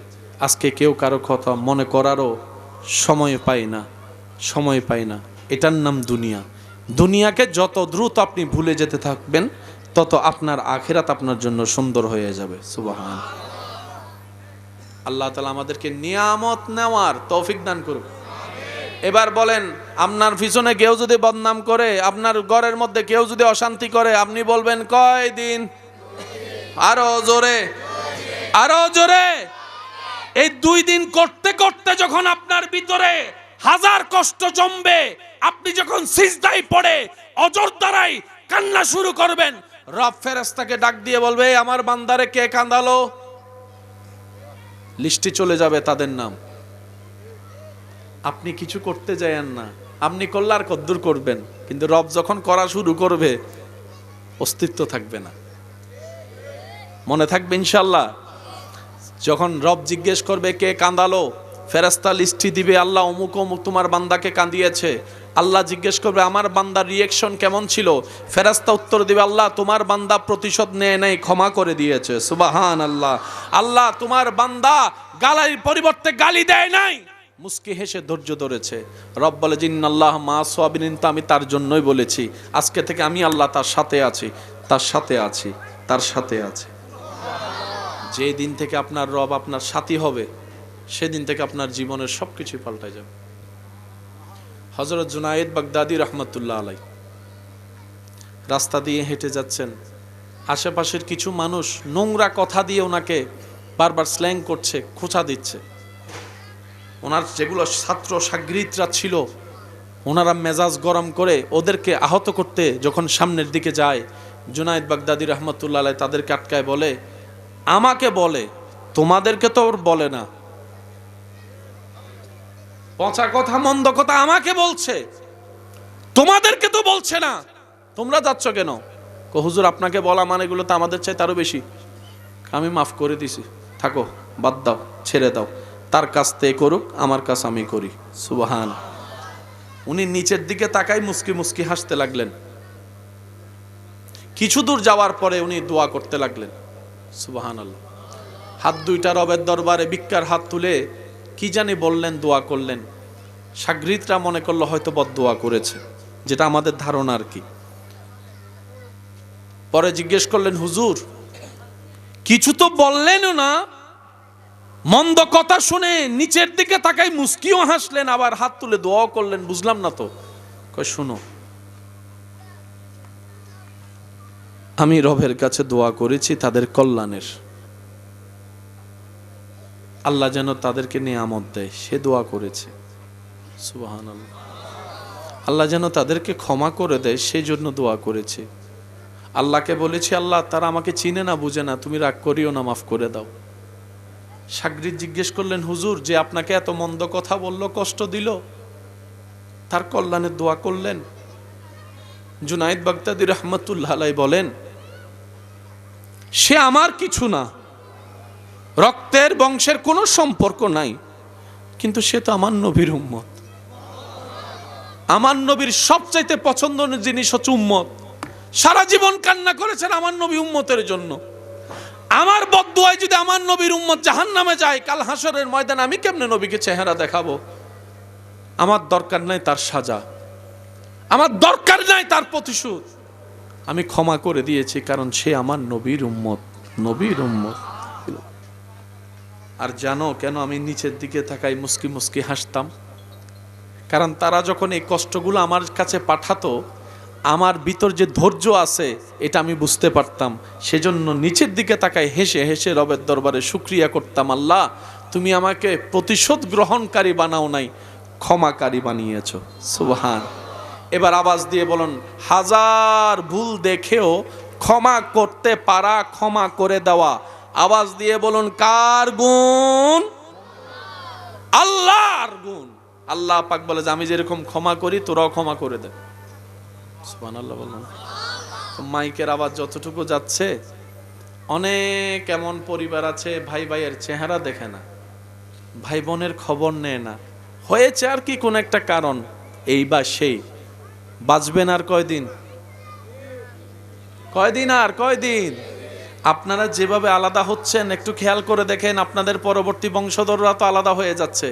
আজকে কেউ কারো কথা মনে করারও সময় পায় না, সময় পায় না। এটার নাম দুনিয়া। দুনিয়াকে যত দ্রুত আপনি ভুলে যেতে থাকবেন, তত আপনার আখিরাত আপনার জন্য সুন্দর হয়ে যাবে। সুবহান আল্লাহ তাআলা আমাদেরকে নিয়ামত নেওয়ার তৌফিক দান করুন। এবার বলেন, আপনার পিছনে কেউ যদি বদনাম করে, আপনার ঘরের মধ্যে কেউ যদি অশান্তি করে, আপনি বলবেন কয়দিন? আরো জোরে, আরো জোরে। এই 2 দিন করতে করতে যখন আপনার ভিতরে হাজার কষ্ট জমবে, আপনি যখন সিজদায় পড়ে অজর দ্বারাই কান্না শুরু করবেন, রব ফেরেশতাকে ডাক দিয়ে বলবে আমার বান্দারে কে কাঁদালো। লিস্টে চলে যাবে তাদের নাম। আপনি কিছু করতে যায়েন না, আপনি করলে আর কদ্দুর করবেন, কিন্তু রব যখন করা শুরু করবে অস্তিত্ব থাকবে না। মনে থাকবে ইনশাআল্লাহ। যখন রব জিজ্ঞেস করবে কে কাঁদালো, ফেরেশতা লিস্টি দিবে আল্লাহ অমুক অমুক তোমার বান্দাকে কাঁদিয়েছে। আল্লাহ জিজ্ঞেস করবে আমার বান্দার রিয়েকশন কেমন ছিল, ফেরেশতা উত্তর দিবে আল্লাহ তোমার বান্দা প্রতিশোধ নেয় নাই, ক্ষমা করে দিয়েছে। সুবহানাল্লাহ। আল্লাহ তোমার বান্দা গালির পরিবর্তে গালি দেয় নাই, মুস্কি হেসে ধৈর্য ধরেছে। রব বলে জিন্নাল্লাহ মা সাবিরিন, আমি তার জন্যই বলেছি আজকে থেকে আমি আল্লাহ তার সাথে আছি, তার সাথে আছি, তার সাথে আছি। যে দিন থেকে আপনার রব আপনার সাথী হবে, সেদিন থেকে আপনার জীবনের সবকিছু পাল্টে যাবে। হযরত জুনায়েদ বাগদাদি রহমতুল্লাহ আলাই রাস্তা দিয়ে হেঁটে যাচ্ছেন, আশেপাশের কিছু মানুষ নোংরা কথা দিয়ে ওনাকে বারবার স্ল্যাং করছে, খোঁচা দিচ্ছে। ওনার যেগুলো ছাত্র সাগরিদরা ছিল, ওনারা মেজাজ গরম করে ওদেরকে আহত করতে যখন সামনের দিকে যায়, জুনায়েদ বাগদাদি রহমতুল্লাহ আলাই তাদেরকে আটকায় বলে আমাকে বলে, তোমাদেরকে তো ওর বলে না, পচা কথা মন্দ কথা আমাকে বলছে, তোমাদেরকে তো বলছে না, তোমরা যাচ্ছ কেন? হুজুর আপনাকে বলা মানে এগুলো তো আমাদের চাই তারও বেশি, আমি মাফ করে দিছি, থাকো, বাদ দাও, ছেড়ে দাও, তার কাছ থেকে করুক, আমার কাছ আমি করি। সুবহান। উনি নিচের দিকে তাকাই মুস্কি মুস্কি হাসতে লাগলেন। কিছু দূর যাওয়ার পরে উনি দোয়া করতে লাগলেন। সুবহানাল্লাহ। হাত দুইটা রবের দরবারে ভিক্ষার হাত তুলে কি জানি বললেন, দোয়া করলেন। সাগরিদরা মনে করলো হয়তো বদদোয়া করেছে, যেটা আমাদের ধারণা আর কি। পরে জিজ্ঞেস করলেন, হুজুর কিছু তো বললেনও না, মন্দ কথা শুনে নিচের দিকে তাকাই মুস্কিও হাসলেন, আবার হাত তুলে দোয়াও করলেন, বুঝলাম না তো। কয় শুনো, আমি রবের কাছে দোয়া করেছি তাদের কল্যাণের, আল্লাহ যেন তাদেরকে নিয়ামত দেয়, সে দোয়া করেছে। সুবহানাল্লাহ। আল্লাহ যেন তাদেরকে ক্ষমা করে দেয়, সেই জন্য দোয়া করেছে। আল্লাহকে বলেছি, আল্লাহ তারা আমাকে চিনে না বুঝে না, তুমি রাগ করিও না, মাফ করে দাও। সাগরিদ জিজ্ঞেস করলেন, হুজুর যে আপনাকে এত মন্দ কথা বলল, কষ্ট দিল, তার কল্যাণের দোয়া করলেন? জুনাইদ বাগদাদি রহমতুল্লাহ আলাইহি বলেন, সে আমার কিছু না, রক্তের বংশের কোনো সম্পর্ক নাই, কিন্তু সে তো আমার নবীর উম্মত। আমার নবীর সবচাইতে পছন্দের জিনিস হচ্ছে উম্মত। সারা জীবন কান্না করেছেন আমার নবী উম্মতের জন্য। আমার বদদুয়ায় যদি আমার নবীর উম্মত জাহান্নামে যায়, কাল হাসরের ময়দানে আমি কেমনে নবীকে চেহারা দেখাবো? আমার দরকার নাই তার সাজা, আমার দরকার নাই তার প্রতিশোধ। আমি ক্ষমা করে দিয়েছি, কারণ সে আমার নবীর উম্মত, নবীর উম্মত। আর জানো কেন আমি নিচের দিকে তাকাই মুস্কি মুস্কি হাসতাম? কারণ তারা যখন এই কষ্টগুলো আমার কাছে পাঠাতো, আমার ভিতর যে ধৈর্য আছে এটা আমি বুঝতে পারতাম। সেজন্য নিচের দিকে তাকাই হেসে হেসে রবের দরবারে শুকরিয়া করতাম, আল্লাহ তুমি আমাকে প্রতিশোধ গ্রহণকারী বানাও নাই, ক্ষমাকারী বানিয়েছ। সুবহান। এবার আওয়াজ দিয়ে বলুন, হাজার ভুল দেখেও ক্ষমা করতে পারা, ক্ষমা করে দেওয়া। আওয়াজ দিয়ে বলুন, কার গুণ? আল্লাহর গুণ। আল্লাহ পাক বলে যে আমি যেরকম ক্ষমা করি তোরাও ক্ষমা করে দে। সুবহানাল্লাহ বলুন। মাইকের আওয়াজ যতটুকু যাচ্ছে, অনেক এমন পরিবার আছে ভাই ভাইয়ের চেহারা দেখে না, ভাই বোনের খবর নেয় না। হয়েছে আর কি কোন একটা কারণ, এই বা সেই। বাঁচবেন আর কয়দিন? কয়দিন আর কয়দিন? আপনারা যেভাবে আলাদা হচ্ছেন একটু খেয়াল করে দেখেন, আপনাদের পরবর্তী বংশধররা তো আলাদা হয়ে যাচ্ছে।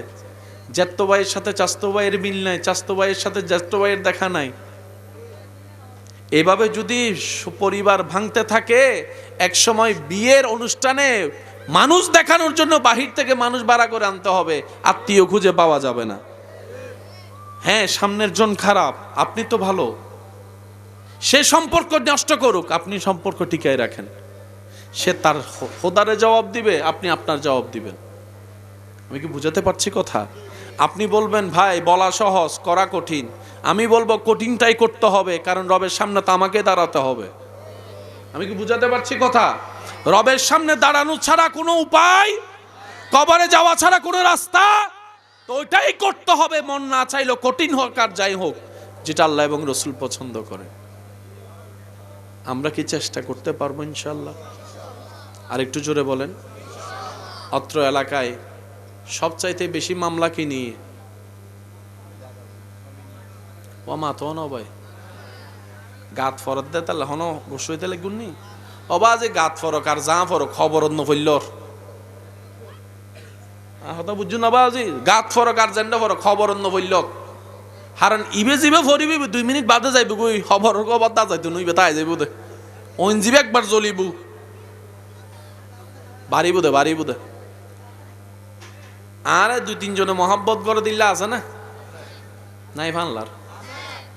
জ্যাঠতো ভাইয়ের সাথে চাচতো ভাইয়ের মিল নাই, চাচতো ভাইয়ের সাথে জ্যাঠতো ভাইয়ের দেখা নাই। এভাবে যদি পরিবার ভাঙতে থাকে, এক সময় বিয়ের অনুষ্ঠানে মানুষ দেখানোর জন্য বাহির থেকে মানুষ ভাড়া করে আনতে হবে, আত্মীয় খুঁজে পাওয়া যাবে না। হ্যাঁ, সামনের জন খারাপ, আপনি তো ভালো, সে সম্পর্ক নষ্ট করুক, আপনি সম্পর্ক টিকায় রাখেন। সে তার খোদারে জবাব দিবে, আপনি আপনার জবাব দিবেন। আমি কি বুঝাতে পারছি কথা? আপনি বলবেন ভাই বলা সহজ করা কঠিন, আমি বলবো কঠিনটাই করতে হবে, কারণ রবের সামনে তো আমাকে দাঁড়াতে হবে। আমি কি বুঝাতে পারছি কথা? রবের সামনে দাঁড়ানো ছাড়া কোনো উপায়, কবরে যাওয়া ছাড়া কোনো রাস্তা, তো ওইটাই করতে হবে, মন না চাইলো, কঠিন হোক আর যাই হোক, যেটা আল্লাহ এবং রসুল পছন্দ করে। আমরা কি চেষ্টা করতে পারবো ইনশাআল্লাহ? আর একটু জোরে বলেন। অত্র এলাকায় সবচাইতে বেশি মামলা কি নিয়ে? ও মা তো ন ভাই গাত ফরত দে তাহলে হন বসইতে লাগুন নি অবা যে গাত ফরক আর যা ফরক খবর অন্য ফইলর হতা বুঝছো না বাজি, গাত ফরক আর জেন্ডা ফরক খবর অন্য ফইলক। হারান ইবে জিবে ফরিবি 2 মিনিট বাদে যাইব কই খবর খবর দা যাইতো নইবে তাই যাইব দে ওন জিবে একবার জ্বলিব বাড়িব দে। আরে 2-3 জনে মহব্বত করে দিল্লা আছে না নাই ফানলার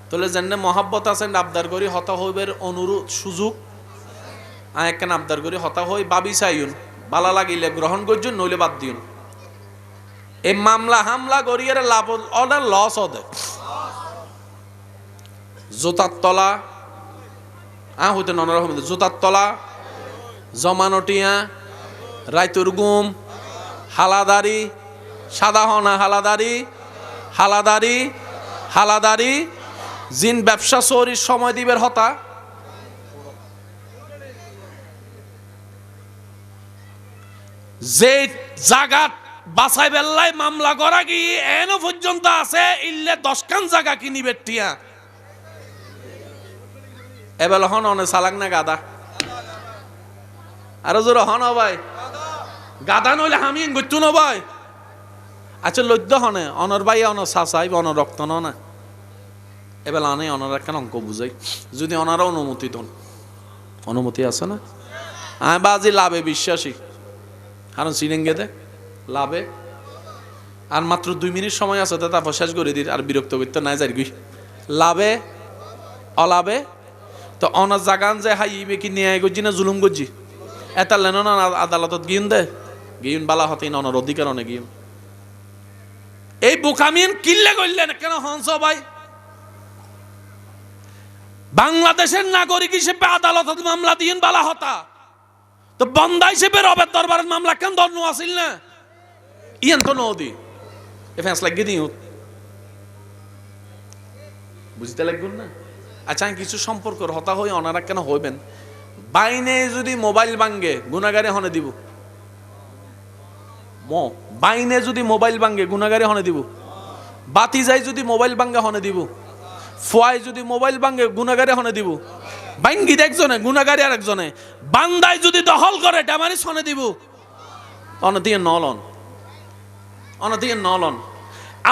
তোলে জেন্ডে মহব্বত আছেন আবদার করি হতা হইবের অনুরোধ সুযোগ একখান আবদার করি হতা হই বাবি চাইউন বালা লাগিলে গ্রহণ করছুন নইলে বাদ দিউন। এই মামলা হামলা করিয়ারে লাভ অর্ডার লস হদে জোতার তলা হইতে নরকম জোতার তলা জমানটিয়া রাইতুর গুম হালাদারি সাদা হনা হালাদারি জিন ব্যবসা চোরির সময় দিবের হতা যে জায়গা বাছাই বেল্লাই মামলা করা কি এনো পর্যন্ত আছে ইল্লে 10 খান জায়গা কিনিবে টিয়া এবেল হন অনে সালাক না গাদা আরো জোর হন ভাই গাদা নইলে আমি গইতু না ভাই আচ্ছা লদ্য হনে অনর ভাই অনর চাচাই অনর রক্ত না এবার আনে অনার একটা অঙ্ক বুঝাই যদি ওনারা অনুমতি দেন অনুমতি আছে না আমি বাজি লাভে বিশ্বাসী কারণ সিনেঙ্গেতে লাভে আর মাত্র 2 মিনিট সময় আছে তারপর শেষ করে দিই আর বিরক্ত করতে নাই যাই লাভে অলাভে তো অনার জাগান যে হাই ইবে কি নিয়ে গজি না জুলুম গজি এটা লেন না আদালতত গিয়ে দে গিয়ে বালা হতে না অনার অধিকার অনেক গিয়ে এই বোকামিন কিল্লে করলেন কেন হংস ভাই বাংলাদেশের নাগরিক হিসেবে আদালতত মামলা দিয়েন বালা হতা তো বন্দা হিসেবে রবের দরবারের মামলা কেন ধর্ম আসিল না ইয়ান তো নদী এ ফেসলা গিয়ে দিও বুঝতে লাগবেন না আচ্ছা কিছু সম্পর্ক হতা হই ওনারা কেন হইবেন বাইনে যদি মোবাইল ভাঙ্গে গুনাগারে হনে দিব বাইনে যদি মোবাইল ভাঙ্গে গুনাগারে হনে দিব বাতি যাই যদি মোবাইল ভাঙ্গে হনে দিব ফোয়াই যদি মোবাইল ভাঙ্গে গুনাগারে হনে দিব ভাঙ্গি একজনে গুনাগারে আর একজনে বান্দাই যদি দখল করে ডামারিস হনে দিব অনদিয়ে নলন অনদিয়ে নলন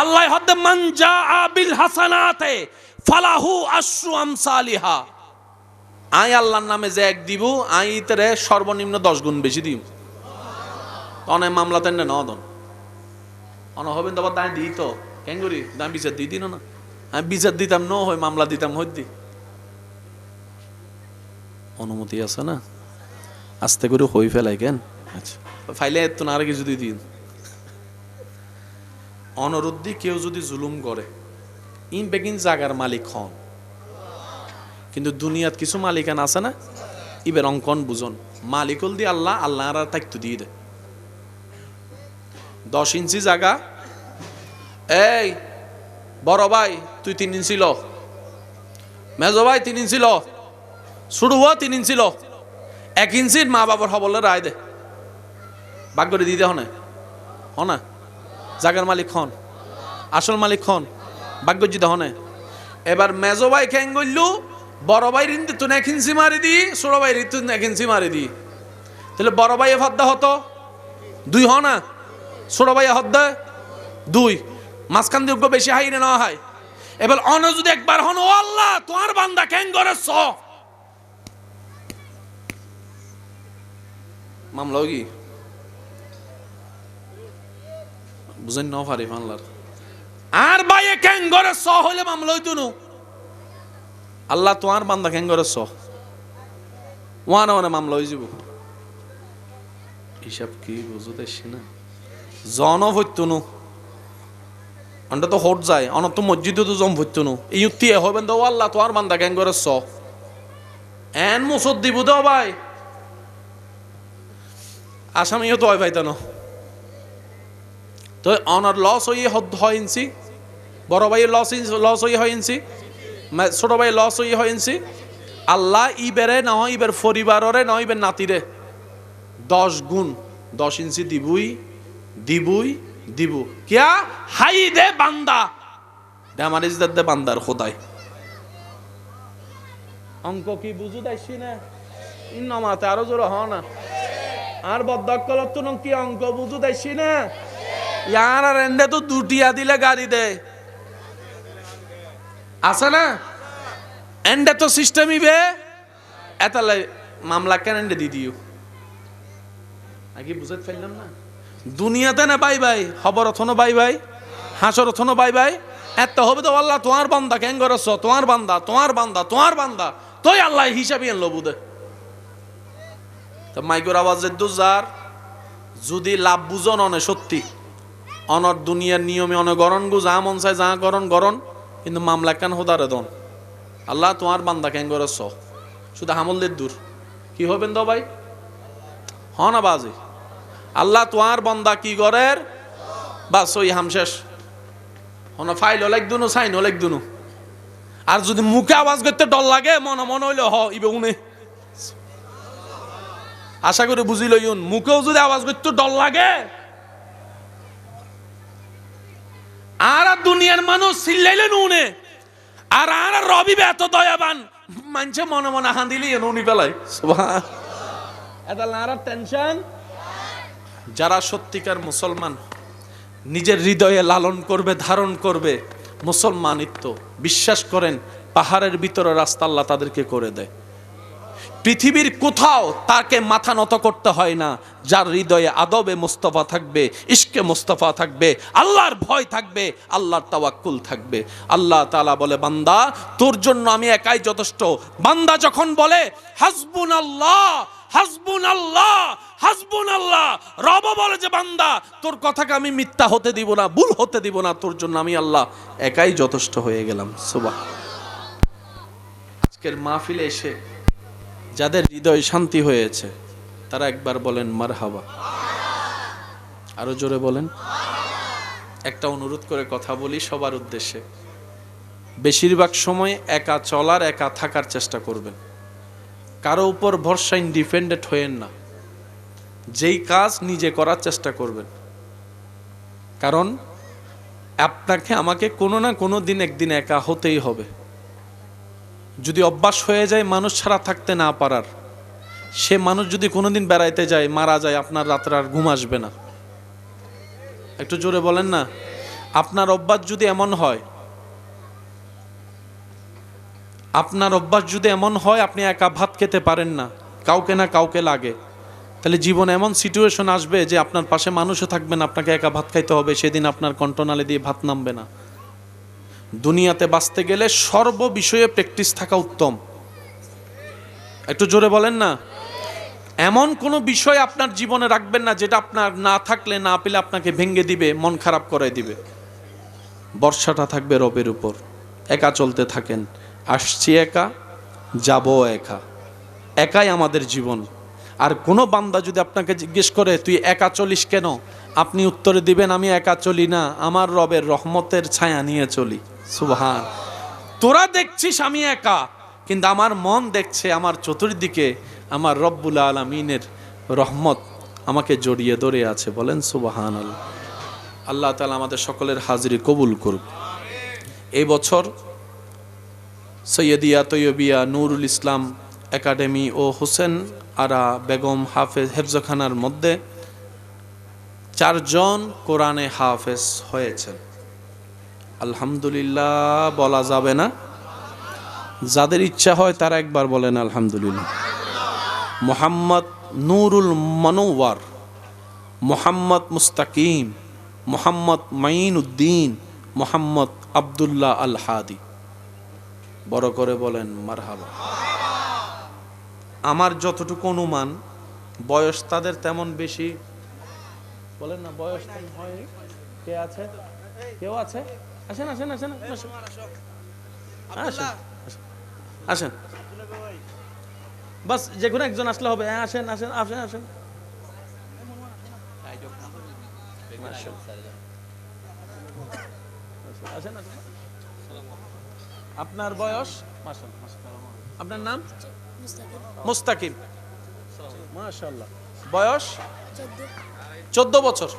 আল্লাহ হদ্দে মান জাআ বিল হাসানাতে ফালাহু আশরু আমসালিহা আই আল্লাহর নামে যে এক দিব আই ইতরে সর্বনিম্ন 10 গুণ বেশি দিব অনে মামলা তেন না দন অন হবেন তো দাই দিই তো কেন করি দাম বিচার দিই দিন না আমি বিচার দিতাম ন হয় মামলা দিতাম হইদি অনুমতি আছে না আস্তে করে হই ফেলাই কেন আচ্ছা ফাইলে তো না আর কিছু দিয়ে দিন অনরুদ্ধি কেউ যদি জুলুম করে ইন বেগিন জাগার মালিক হন কিন্তু দুনিয়াত কিছু মালিকান আছে না ইবের অঙ্কন বুঝন মালিকুল দি আল্লাহ আল্লাহ আর তাইতো দিয়ে দেয় 10 ইঞ্চি জায়গা এই বড় ভাই তুই 3 ইঞ্চি ল মেজো ভাই 3 ইঞ্চি ল ছোট হওয়া 3 ইঞ্চি ল 1 ইঞ্চির মা বাবার হবলে রায় দে ভাগ করে দিয়ে দে হনে হনা জাগার মালিক হন আসল মালিক হন ভাগ্য জিতে হনে এবার মেজো ভাই খেং গইলু বড় ভাই ঋণ তুই 1 ইঞ্চি মারি দি ছোট ভাই ঋণ তুই 1 ইঞ্চি মারি দি তাহলে বড় ভাই ফাদ্দা হতো 2 হনা ছোট ভাই হদ্দা 2 মাঝখান যোগ্য বেশি হাই না হয় এবার অন যদি একবার হন ও আল্লাহ তোমার বান্দা কেন করেছ মামলা কি বুঝেন না পারি মামলার আর ভাইয়ে কেন করেছ হইলে মামলা হইতো না আল্লাহ তোমার বান্দা কেন করেছ ওয়ানা ওয়ানা মামলা হয়ে যাব হিসাব কি বুঝতে না জন হইতো না অন্টা তো হট যায় অন তো মসজিদে তো জম হইতো না এই উত্তি হবেন তো আল্লাহ তোমার বান্দা কেন করেছ এন মুসদ দিব দাও ভাই আসামিও তো হয় ভাই তানো তো অনার লস হইয়ে হয় ইঞ্চি বড় ভাইয়ের লস হইয়ে হয় ইঞ্চি ছোট ভাই লস হইয়ে হয় ইঞ্চি আল্লাহ ইবেরে না হয় ইবের পরিবাররে না ইবের নাতিরে 10 গুণ 10 ইঞ্চি দিবুই দিব কিয়া হাই দে বান্দা ডামারিজ দে বান্দার খোদাই অঙ্ক কি বুঝু দাইছি না ইন্নমাতে আরো জোর হ না আর বদ্দকলত তো কি অঙ্ক বুঝু দাইছি না ইয়ার আর এন্ডে তো দুটিয়া দিলে গাড়ি দে আছে না এন্ডে তো সিস্টেম ইবে এতালে মামলা কেন এন্ডে দি দিও আগে বুঝতে পারলাম না দুনিয়াতে না বাই বাই খবর অথনো বাই বাই হাসর অথনো বাই বাই এত হবে তো আল্লাহ তোমার বান্দা কেন করছ তোমার বান্দা তোই আল্লাহ হিসাবে আনলো বুধে তো মাইকোর আওয়াজের দুজার যদি লাভ বুঝন অনে সত্যি অনর দুনিয়ার নিয়মে অনগরণ গু যা মন চায় যা গরণ কিন্তু মামলা কেন হোদারে দন আল্লাহ তোমার বান্দা কেন করছ শুধু হামলদের দূর কি হবেন তো ভাই হ না বাজে আল্লাহ তোমার বান্দা কি করের বাস ওই হামশেষ হন ফাইল লাইক দুনো সাইন লাইক দুনো আর যদি মুখে আওয়াজ করতে ডর লাগে মনে হইলে ইবে উনে আশা করে বুঝিল ইউন মুখেও যদি আওয়াজ করতে ডর লাগে আর দুনিয়ার মানুষ চিল্লাইলে নুনে আর রবি এত দয়াবান মানছে মনে হাঁদিলি নুনি পেলাই এটা নারা টেনশন যারা সত্যিকার মুসলমান নিজের হৃদয়ে লালন করবে, ধারণ করবে মুসলমানিত্ব। বিশ্বাস করেন, পাহাড়ের ভিতরে রাস্তা আল্লাহ তাদেরকে করে দেয়। পৃথিবীর কোথাও তাকে মাথা নত করতে হয় না, যার হৃদয়ে আদবে মুস্তাফা থাকবে, ইশকে মুস্তাফা থাকবে, আল্লাহর ভয় থাকবে, আল্লাহর তাওয়াক্কুল থাকবে। আল্লাহ তাআলা বলে, বান্দা তোর জন্য আমি একাই যথেষ্ট। বান্দা যখন বলে হাসবুনাল্লাহ হাসবুনাল্লাহ হাসবুনাল্লাহ, রব বলে যে বান্দা তোর কথাকে আমি মিথ্যা হতে দিব না, ভুল হতে দিব না, তোর জন্য আমি আল্লাহ একাই যথেষ্ট হয়ে গেলাম। সুবহান। আজকের মাহফিলে এসে যাদের হৃদয় শান্তি হয়েছে তারা একবার বলেন মারহাবা। আরো জোরে বলেন। একটা অনুরোধ করে কথা বলি সবার উদ্দেশ্যে, বেশিরভাগ সময় একা চলার, একা থাকার চেষ্টা করবেন। কারো উপর ভরসা ইন্ডিপেন্ডেন্ট হয়েন না। যেই কাজ নিজে করার চেষ্টা করবেন, কারণ আপনাকে আমাকে কোনো না কোনো দিন একদিন একা হতেই হবে। যদি অভ্যাস হয়ে যায় মানুষ ছাড়া থাকতে না পারার, সে মানুষ যদি কোনোদিন বেড়াইতে যায়, মারা যায়, আপনার রাত্রে আর ঘুম আসবে না। একটু জোরে বলেন না। আপনার অভ্যাস যদি এমন হয়, আপনার অভ্যাস যদি এমন হয় আপনি একা ভাত খেতে পারেন না, কাউকে না কাউকে লাগে, তাহলে জীবনে এমন সিচুয়েশন আসবে যে আপনার পাশে মানুষও থাকবে না, আপনাকে একা ভাত খাইতে হবে, সেদিন আপনার কণ্ঠনালী দিয়ে ভাত নামবে না। দুনিয়াতে বাঁচতে গেলে সর্ব বিষয়ে প্র্যাকটিস থাকা উত্তম। একটু জোরে বলেন না। এমন কোনো বিষয় আপনার জীবনে রাখবেন না যেটা আপনার না থাকলে, না পেলে আপনাকে ভেঙে দিবে, মন খারাপ করে দিবে। ভরসাটা থাকবে রবের উপর। একা চলতে থাকেন, আসছি একা, যাব একা, একাই আমাদের জীবন। আর কোনো বান্দা যদি আপনাকে জিজ্ঞেস করে তুই একা চলিস কেন, আপনি উত্তরে দিবেন আমি একা চলি না, আমার রবের রহমতের ছায়া নিয়ে চলি। সুবহান। তোরা দেখছিস আমি একা, কিন্তু আমার মন দেখছে আমার চতুর্দিকে আমার রব্বুল আলামিনের রহমত আমাকে জড়িয়ে ধরে আছে। বলেন সুবহানাল্লাহ। আল্লাহ তাআলা আমাদের সকলের হাজিরি কবুল করুক। এই বছর সৈয়দিয়া তৈয়বিয়া নুরুল ইসলাম একাডেমি ও হোসেন আরা বেগম হাফেজ হেফজখানার মধ্যে 4 জন কোরআনে হাফেজ হয়েছেন। আলহামদুলিল্লাহ বলা যাবে না? যাদের ইচ্ছা হয় তারা একবার বলেন আলহামদুলিল্লাহ। মোহাম্মদ নুরুল মনোয়ার, মোহাম্মদ মুস্তাকিম, মোহাম্মদ মাইন উদ্দিন, মোহাম্মদ আব্দুল্লাহ আল হাদি। বড় করে বলেন মারহাবা। আমার যতটুকু অনুমান, বয়স তাদের তেমন বেশি, বলেন না বয়স তেমন হয়। কে আছে? কেউ আছে? আসেন আসেন আসেন আসেন আসেন, বাস যে কোনো একজন আসলে হবে। হ্যাঁ আসেন আসেন আসেন আসেন। আসেন আসেন। আপনার বয়স? আপনার নাম? মুস্তাকিম। মাশাআল্লাহ। বয়স? 14 বছর।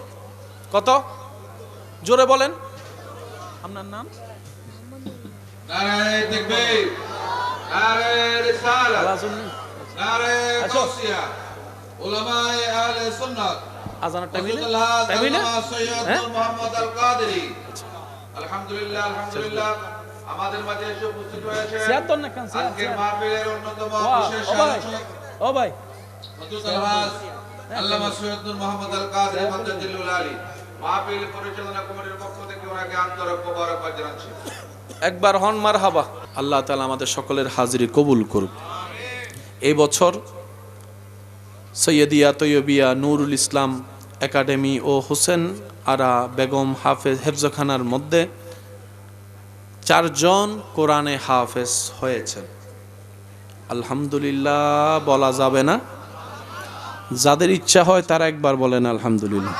কত? জোরে বলেন। আপনার নাম? নারে তাকবীর, নারে রিসালাত, নারে গাউসিয়া, উলামায়ে আহলে সুন্নাত। আজানের টাইম হইলে? টাইম হইলে? সৈয়দ মুহাম্মদ আল কাদেরী। আলহামদুলিল্লাহ আলহামদুলিল্লাহ আমাদের মাঝে এসে উপস্থিত হয়েছে আজকের মাহফিলের অন্যতম বিশেষ আলোচক ও ভাই হযরত আলহাজ আল্লামা সৈয়দ মুহাম্মদ আল কাদেরী মাদ্দাজিল্লুল আলী মাহফিল পরিচালনা কমিটির পক্ষ থেকে ওনাকে আন্তরিক মোবারকবাদ জানাচ্ছি। একবার হন মারহাবা। আল্লাহ তাআলা আমাদের সকলের হাজিরি কবুল করুক। এই বছর সৈয়দিয়া তৈয়বিয়া নুরুল ইসলাম একাডেমি ও হোসেন আরা বেগম হাফেজ হেফজখানার মধ্যে 4 জন কোরআনে হাফেজ হয়েছেন। আলহামদুলিল্লাহ বলা যাবে না? যাদের ইচ্ছা হয় তারা একবার বলেন আলহামদুলিল্লাহ।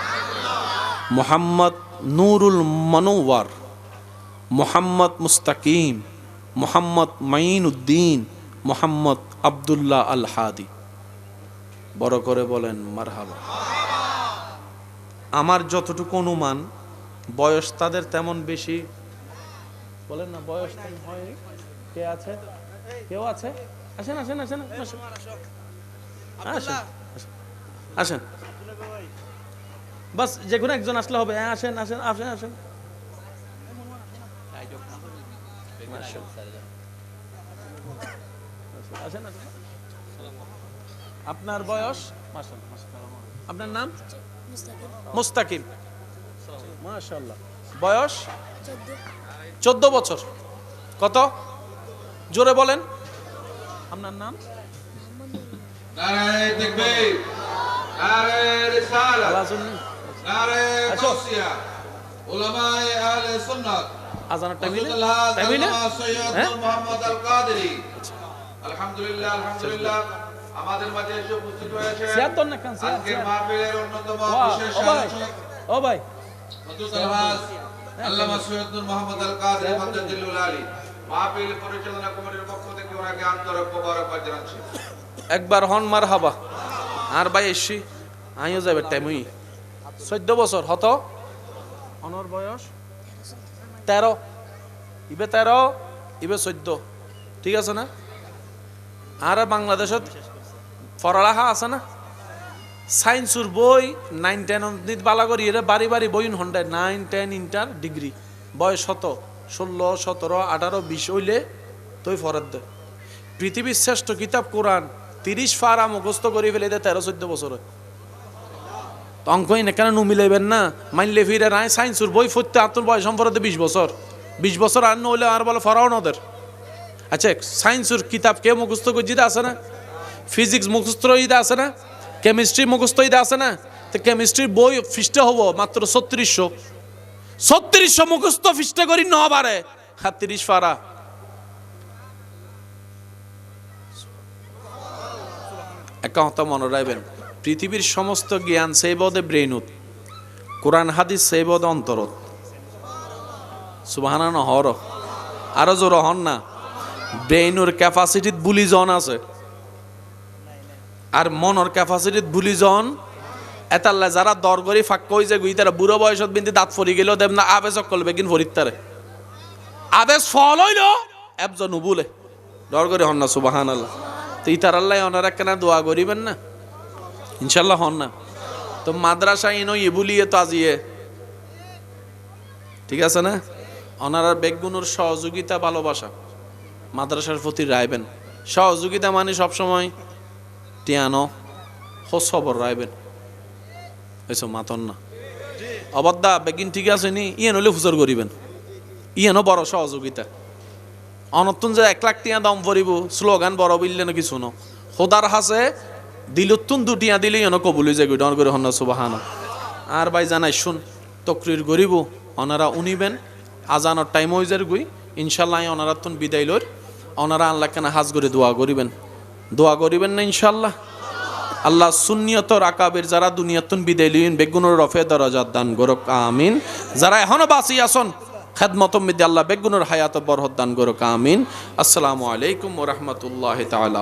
মোহাম্মদ নুরুল মনোয়ার, মোহাম্মদ মুস্তাকিম, মোহাম্মদ মাইন উদ্দিন, মোহাম্মদ আব্দুল্লাহ আল হাদি। বড় করে বলেন মারহাবা। আমার যতটুকু অনুমান, বয়স তাদের তেমন বেশি, বলেন না বয়স তেমন হয়। কে আছে? কেউ আছে? আসেন আসেন আসেন আসেন আসেন আসেন। বাস যে কোনো একজন আসলে হবে। হ্যাঁ, আসেন আসেন আসেন আসেন। আসেন আসেন। আপনার বয়স? আপনার নাম? মুস্তাকিম। মাশাআল্লাহ। বয়স? 14 বছর। কত? জোরে বলেন। আপনার নাম? নারে তাকবীর, নারে রিসালাত, নারে গাউসিয়া, উলামায়ে আহলে সুন্নাত। আজানের টাইম হইলে? টাইম টাইম হইলে? সৈয়দ হ্যাঁ? মুহাম্মদ আল কাদেরী। আলহামদুলিল্লাহ, আলহামদুলিল্লাহ, আমাদের মাঝে এসে উপস্থিত হয়েছেন সিয়াত্তর না কেন? আজকের মাহফিলের অন্যতম বিশেষ ও ভাই, আলোচক ও ভাই, হযরত আলহাজ আল্লামা সৈয়দ মুহাম্মদ আল কাদেরী মাদ্দাজিল্লুল আলী মাহফিল পরিচালনা কমিটির পক্ষ থেকে ওনাকে আন্তরিক মোবারকবাদ জানাচ্ছি। একবার হন মারহাবা। আর ভাই এসছি আইও যাবে টাইম হই। 14 বছর হত। অনর বয়স 13। ইবে 13, ইবে 14। ঠিক আছে না? আর বাংলাদেশত পড়ালেখা আছে না? সায়েন্সের বই 9, 10 নিত বালা করি এরা বাড়ি বাড়ি বই হন্ডে 9, 10 ইন্টার ডিগ্রি। বয়স হত 16, 17, 18, 20 হইলে তুই ফরাত দে। পৃথিবীর শ্রেষ্ঠ কিতাব কোরআন 30 ফারা মুখস্থ করে ফেলে দেয় 13-14 বছরে। অঙ্কই না কেন মিলাইবেন না? মাইনলে ফিরে রায় সায়েন্সের বই পড়তে আপনার বয়স সম্পর্কে 20 বছর। 20 বছর আর নইলে আর বলে ফরাও নদের। আচ্ছা, সায়েন্সের কিতাব কে মুখস্থ করতে আছে না? ফিজিক্স মুখস্থ ইদা আছে না? কেমিস্ট্রি মুখস্থ ইদা আছে না? তো কেমিস্ট্রির বই ফিস্টে হবো মাত্র 3600 মুখস্থ ফিস্টে করি ন বারে 30 ফারা। একটা কথা মনে রাখবেন, পৃথিবীর সমস্ত জ্ঞান সেই বোধে ব্রেইনুত, কোরআন হাদিস সেই বোধে অন্তরত। সুবহানাল্লাহ হর আরো জোর হন না। ব্রেইনুর ক্যাপাসিটিত বুলি জন আছে আর মনের ক্যাপাসিটিত বুলি জন এতাল্লা যারা দর করি ফাঁক কই যে গুই তারা বুড়ো বয়সত বিন্দি দাঁত ফরি গেলেও দেব না আবেশ অকল বেগিন ফরিতারে আবেশ ফল হইল একজন উবুলে দর করি হন না। সুবহানাল্লাহ। তো ইতার আল্লাহ ওনারা কেন দোয়া করিবেন না? ইনশাল্লাহ হন না। তো মাদ্রাসা ইনো ইবুলিয়ে তো আজিয়ে ঠিক আছে না? ওনারা বেগুনুর সহযোগিতা ভালোবাসা মাদ্রাসার প্রতি রাইবেন। সহযোগিতা মানে সবসময় টিয়ানো খোঁজখবর রাইবেন। এসব মাতন না অবদ্দা বেগিন ঠিক আছে নি ইয়েন হলে ফুচর করিবেন। ইয়েনও বড় সহযোগিতা। অনতুন যে 1 লাখ টিয়া দম ভরিব স্লোগান বড় বললে নাকি শুনো খোদার হাসে দিলুতুন 2 টিয়া দিলে ইয়েন কবুলি যে ডর করে হন্না সুবহানাল্লাহ। আর ভাই জানাই শুন তকরির গরিব ওনারা উনিবেন আজানোর টাইম হয়ে যার গুই ইনশাল্লাহ ওনারা তুন বিদায় লর ওনারা আল্লাহ কেন হাজ করে দোয়া করিবেন না ইনশাল্লাহ। আল্লাহ সুন্নিয়তর আকাবের যারা দুনিয়াতুন বিদায় লইন বেগুনের রফে দরাজাত দান গরক আমিন। যারা এখনো বাঁচি আসন খেদমতম মিদে আল্লাহ বেগুনের হায়াত বরহত দান গরক আমিন। আসসালামু আলাইকুম ওয়া রাহমাতুল্লাহি তাআলা।